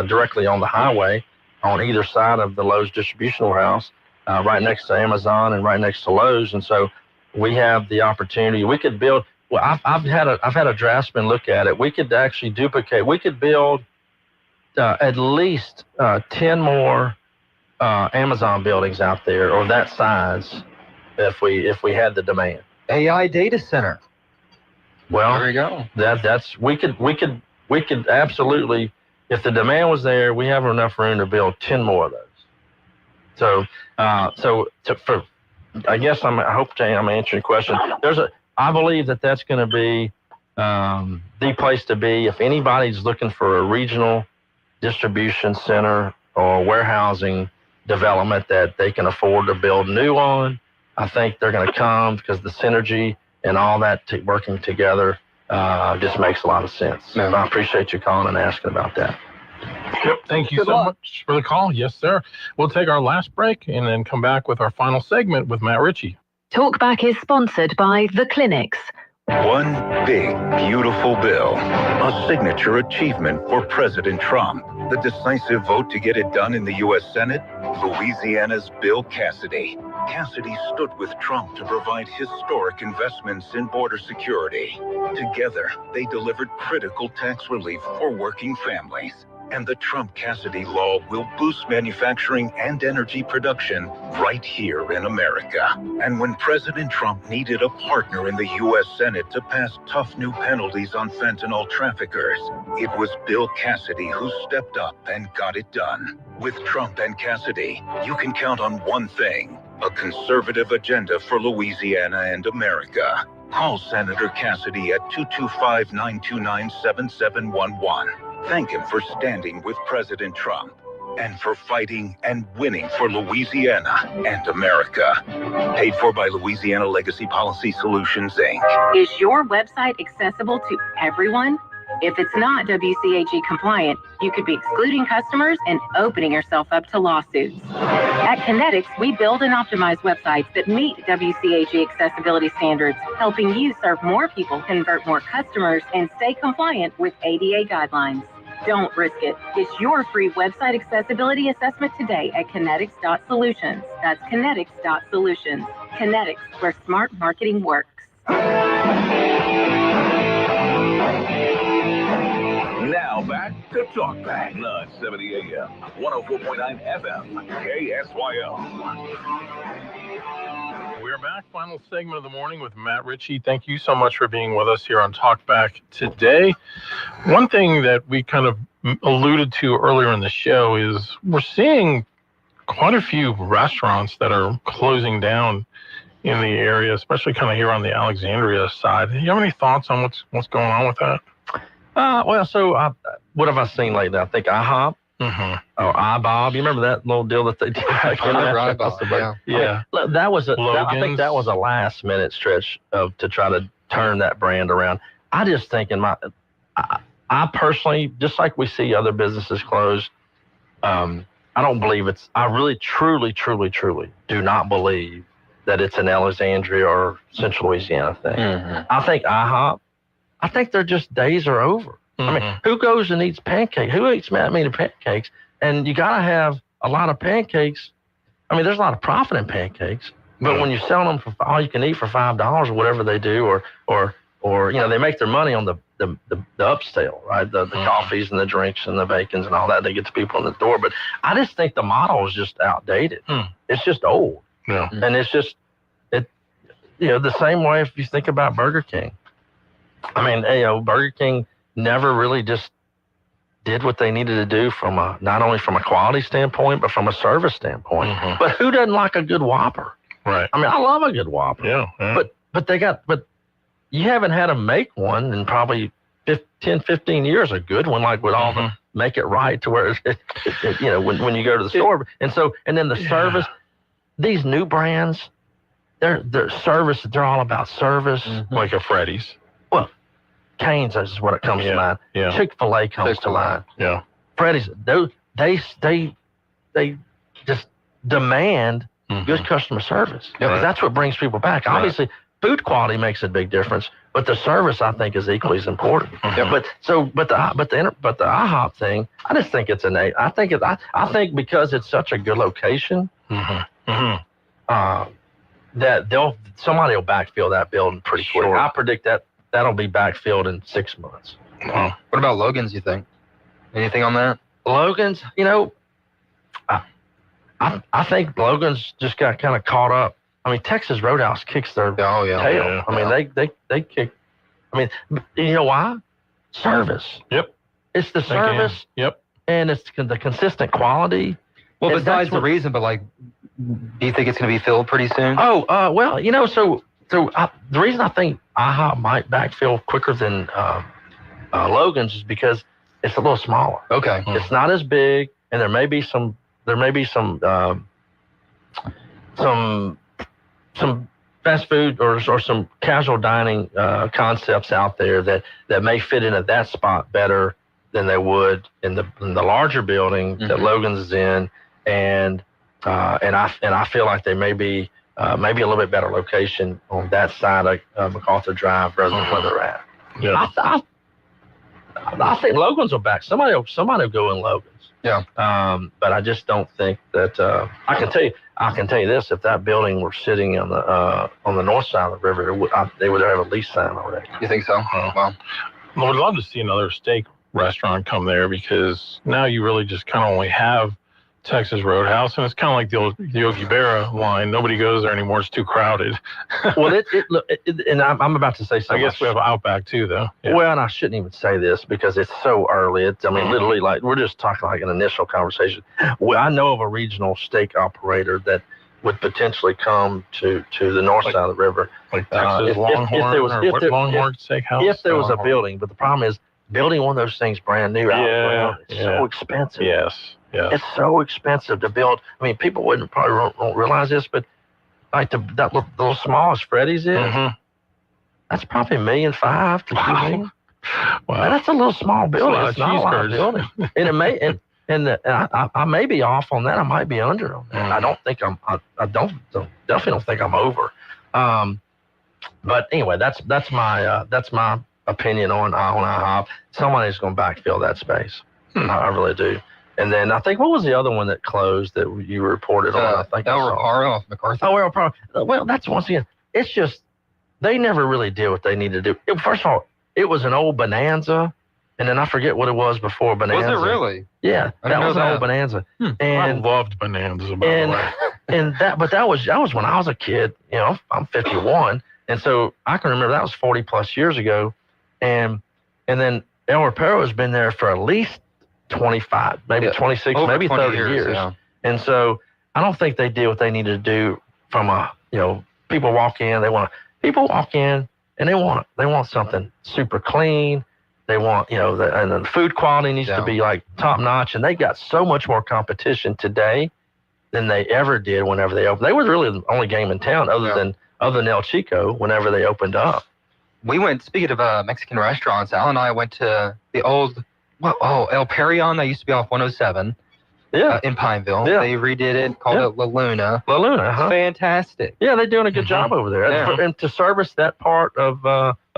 directly on the highway on either side of the Lowe's distribution warehouse, right next to Amazon and right next to Lowe's. And so we have the opportunity. We could build. Well, I've had a draftsman look at it. We could actually duplicate. We could build at least 10 more Amazon buildings out there, or that size, if we had the demand. AI data center. Well, there you go. We could absolutely, if the demand was there, we have enough room to build 10 more of those. I guess I hope I'm answering your question. I believe that's going to be the place to be if anybody's looking for a regional distribution center or warehousing development that they can afford to build new on. I think they're going to come because the synergy and all that working together just makes a lot of sense. And I appreciate you calling and asking about that. Yep. Thank you so much for the call. Yes, sir. We'll take our last break and then come back with our final segment with Matt Ritchie. Talkback is sponsored by The Clinics, One big, beautiful bill. A signature achievement for President Trump. The decisive vote to get it done in the U.S. Senate? Louisiana's Bill Cassidy. Cassidy stood with Trump to provide historic investments in border security. Together, they delivered critical tax relief for working families. And the Trump-Cassidy law will boost manufacturing and energy production right here in America. And when President Trump needed a partner in the U.S. Senate to pass tough new penalties on fentanyl traffickers, it was Bill Cassidy who stepped up and got it done. With Trump and Cassidy, you can count on one thing: a conservative agenda for Louisiana and America. Call Senator Cassidy at 225-929-7711. Thank him for standing with President Trump and for fighting and winning for Louisiana and America. Paid for by Louisiana Legacy Policy Solutions, Inc. Is your website accessible to everyone? If it's not WCAG compliant, you could be excluding customers and opening yourself up to lawsuits. At Kinetics, we build and optimize websites that meet WCAG accessibility standards, helping you serve more people, convert more customers, and stay compliant with ADA guidelines. Don't risk it. Get your free website accessibility assessment today at kinetics.solutions. That's kinetics.solutions. Kinetics, where smart marketing works. Now back to Talk Back. 970 AM, 104.9 FM, KSYO. We're back. Final segment of the morning with Matt Ritchie. Thank you so much for being with us here on Talkback today. One thing that we kind of alluded to earlier in the show is we're seeing quite a few restaurants that are closing down in the area, especially kind of here on the Alexandria side. Do you have any thoughts on what's going on with that? What have I seen lately? I think IHOP. Mm-hmm. Or iBob. You remember that little deal that they did? Yeah. That was I think that was a last minute stretch to try to turn that brand around. I just think I personally, just like we see other businesses close, I don't believe I really, truly do not believe that it's an Alexandria or Central Louisiana thing. Mm-hmm. I think IHOP, their just days are over. Mm-hmm. I mean, who goes and eats pancakes? Who eats that many pancakes? And you got to have a lot of pancakes. I mean, there's a lot of profit in pancakes, but when you sell them for all you can eat for $5 or whatever they do, or they make their money on the upsell, right? The coffees and the drinks and the bacons and all that they get to people in the door. But I just think the model is just outdated. It's just old. Yeah. And it's just the same way if you think about Burger King. I mean, Burger King never really just did what they needed to do not only from a quality standpoint, but from a service standpoint. Mm-hmm. But who doesn't like a good Whopper? Right. I mean, I love a good Whopper. Yeah. But you haven't had them make one in probably 10, 15 years, a good one, like with all the make it right to where when you go to the store. And then the service, these new brands, their service, they're all about service. Mm-hmm. Like a Freddy's. Well, Cane's is what it comes to mind. Yeah. Chick-fil-A comes to mind. Yeah. Freddy's, they just demand good customer service. Right. That's what brings people back. Right. Obviously, food quality makes a big difference, but the service I think is equally as important. Mm-hmm. But the IHOP thing, I just think it's innate. I think because it's such a good location, that somebody will backfill that building pretty quick. Sure. I predict that'll be backfilled in 6 months. Wow. What about Logan's, you think? Anything on that? Logan's, I think Logan's just got kind of caught up. I mean, Texas Roadhouse kicks their tail. Yeah. I mean, they kick. I mean, you know why? Service. Yep. It's the service. Yep. And it's the consistent quality. Well, And besides that's the reason, but do you think it's going to be filled pretty soon? Oh, well, the reason I think IHOP might backfill quicker than Logan's is because it's a little smaller. Okay. It's not as big, and there may be some fast food or some casual dining concepts out there that may fit into that spot better than they would in the larger building that Logan's is in, and I feel like they may be maybe a little bit better location on that side of MacArthur Drive rather than where they're at. Yeah. I think Logan's will back. Somebody will go in Logan's. Yeah. But I just don't think that I can tell you this: if that building were sitting on the north side of the river, they would have a lease sign already. You think so? Well, I would love to see another steak restaurant come there, because now you really just kind of only have Texas Roadhouse, and it's kind of like the Yogi Berra line. Nobody goes there anymore; it's too crowded. Well, and I'm about to say something. I guess we have Outback too, though. Yeah. Well, and I shouldn't even say this because it's so early. Literally, like we're just talking like an initial conversation. Well, I know of a regional steak operator that would potentially come to the north side of the river, like Texas Longhorn, Longhorn Steakhouse. If there was a building, but the problem is building one of those things brand new out of the ground. It's so expensive. Yes. It's so expensive to build. I mean, people probably won't realize this, but like that little smallest Freddy's is, that's probably $1.5 million to $2 million. Wow. Now, that's a little small building. It's not a lot of building, and it may I may be off on that. I might be under on that. I don't think I definitely don't think I'm over. But anyway, that's my opinion on IHOP. Somebody's going to backfill that space. I really do. And then I think, what was the other one that closed that you reported on? I think El Reparo off MacArthur. Oh, El Reparo. Well, that's once again, it's just, they never really did what they needed to do. First of all, it was an old Bonanza, and then I forget what it was before Bonanza. Was it really? Yeah, that was an old Bonanza. And I loved Bonanza, by the way. But that was when I was a kid. You know, I'm 51, and so I can remember that was 40 plus years ago, and then El Reparo has been there for at least 25, maybe 26, maybe 30 years. Yeah. And so I don't think they did what they needed to do from people walk in and they want something super clean. They want, and the food quality needs to be like top notch. And they got so much more competition today than they ever did whenever they opened. They were really the only game in town other than El Chico whenever they opened up. We went, speaking of Mexican restaurants, Al and I went to the old, El Parion, that used to be off 107 in Pineville. Yeah. They redid it, called it La Luna. La Luna, huh? Fantastic. Yeah, they're doing a good job over there. Yeah. And to service that part of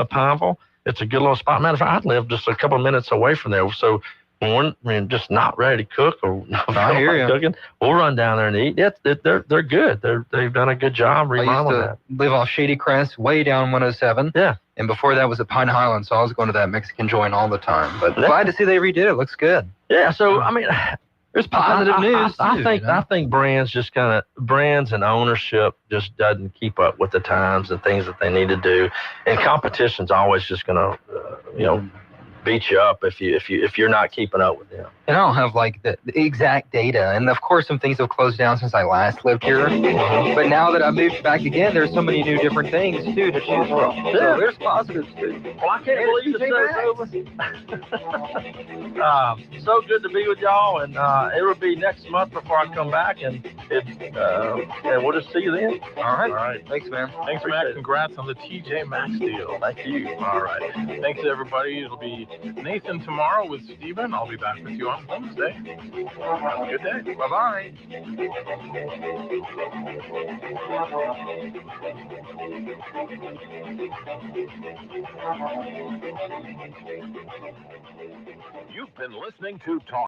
Pineville, it's a good little spot. Matter of fact, I live just a couple of minutes away from there. So when we're just not ready to cook or not cooking, we'll run down there and eat. Yeah, they're good. They've done a good job remodeling that. I used to live off Shady Crest, way down 107. Yeah. And before that was at Pine Highland, so I was going to that Mexican joint all the time. But glad to see they redid it. It looks good. Yeah, so, I mean, there's positive news. I think brands just brands and ownership just doesn't keep up with the times and things that they need to do. And competition's always just going to, beat you up if you're not keeping up with them. And I don't have like the exact data, and of course some things have closed down since I last lived here. But now that I moved back again, there's so many new different things too to choose from. Yeah. So there's positives too. Well, I can't believe it's over. So good to be with y'all, and it'll be next month before I come back, and we'll just see you then. All right. Thanks, man. Thanks, Matt. Congrats on the TJ Maxx deal. Thank you. All right. Thanks, everybody. It'll be Nathan tomorrow with Steven. I'll be back with you on Wednesday. Have a good day. Bye-bye. You've been listening to Talk.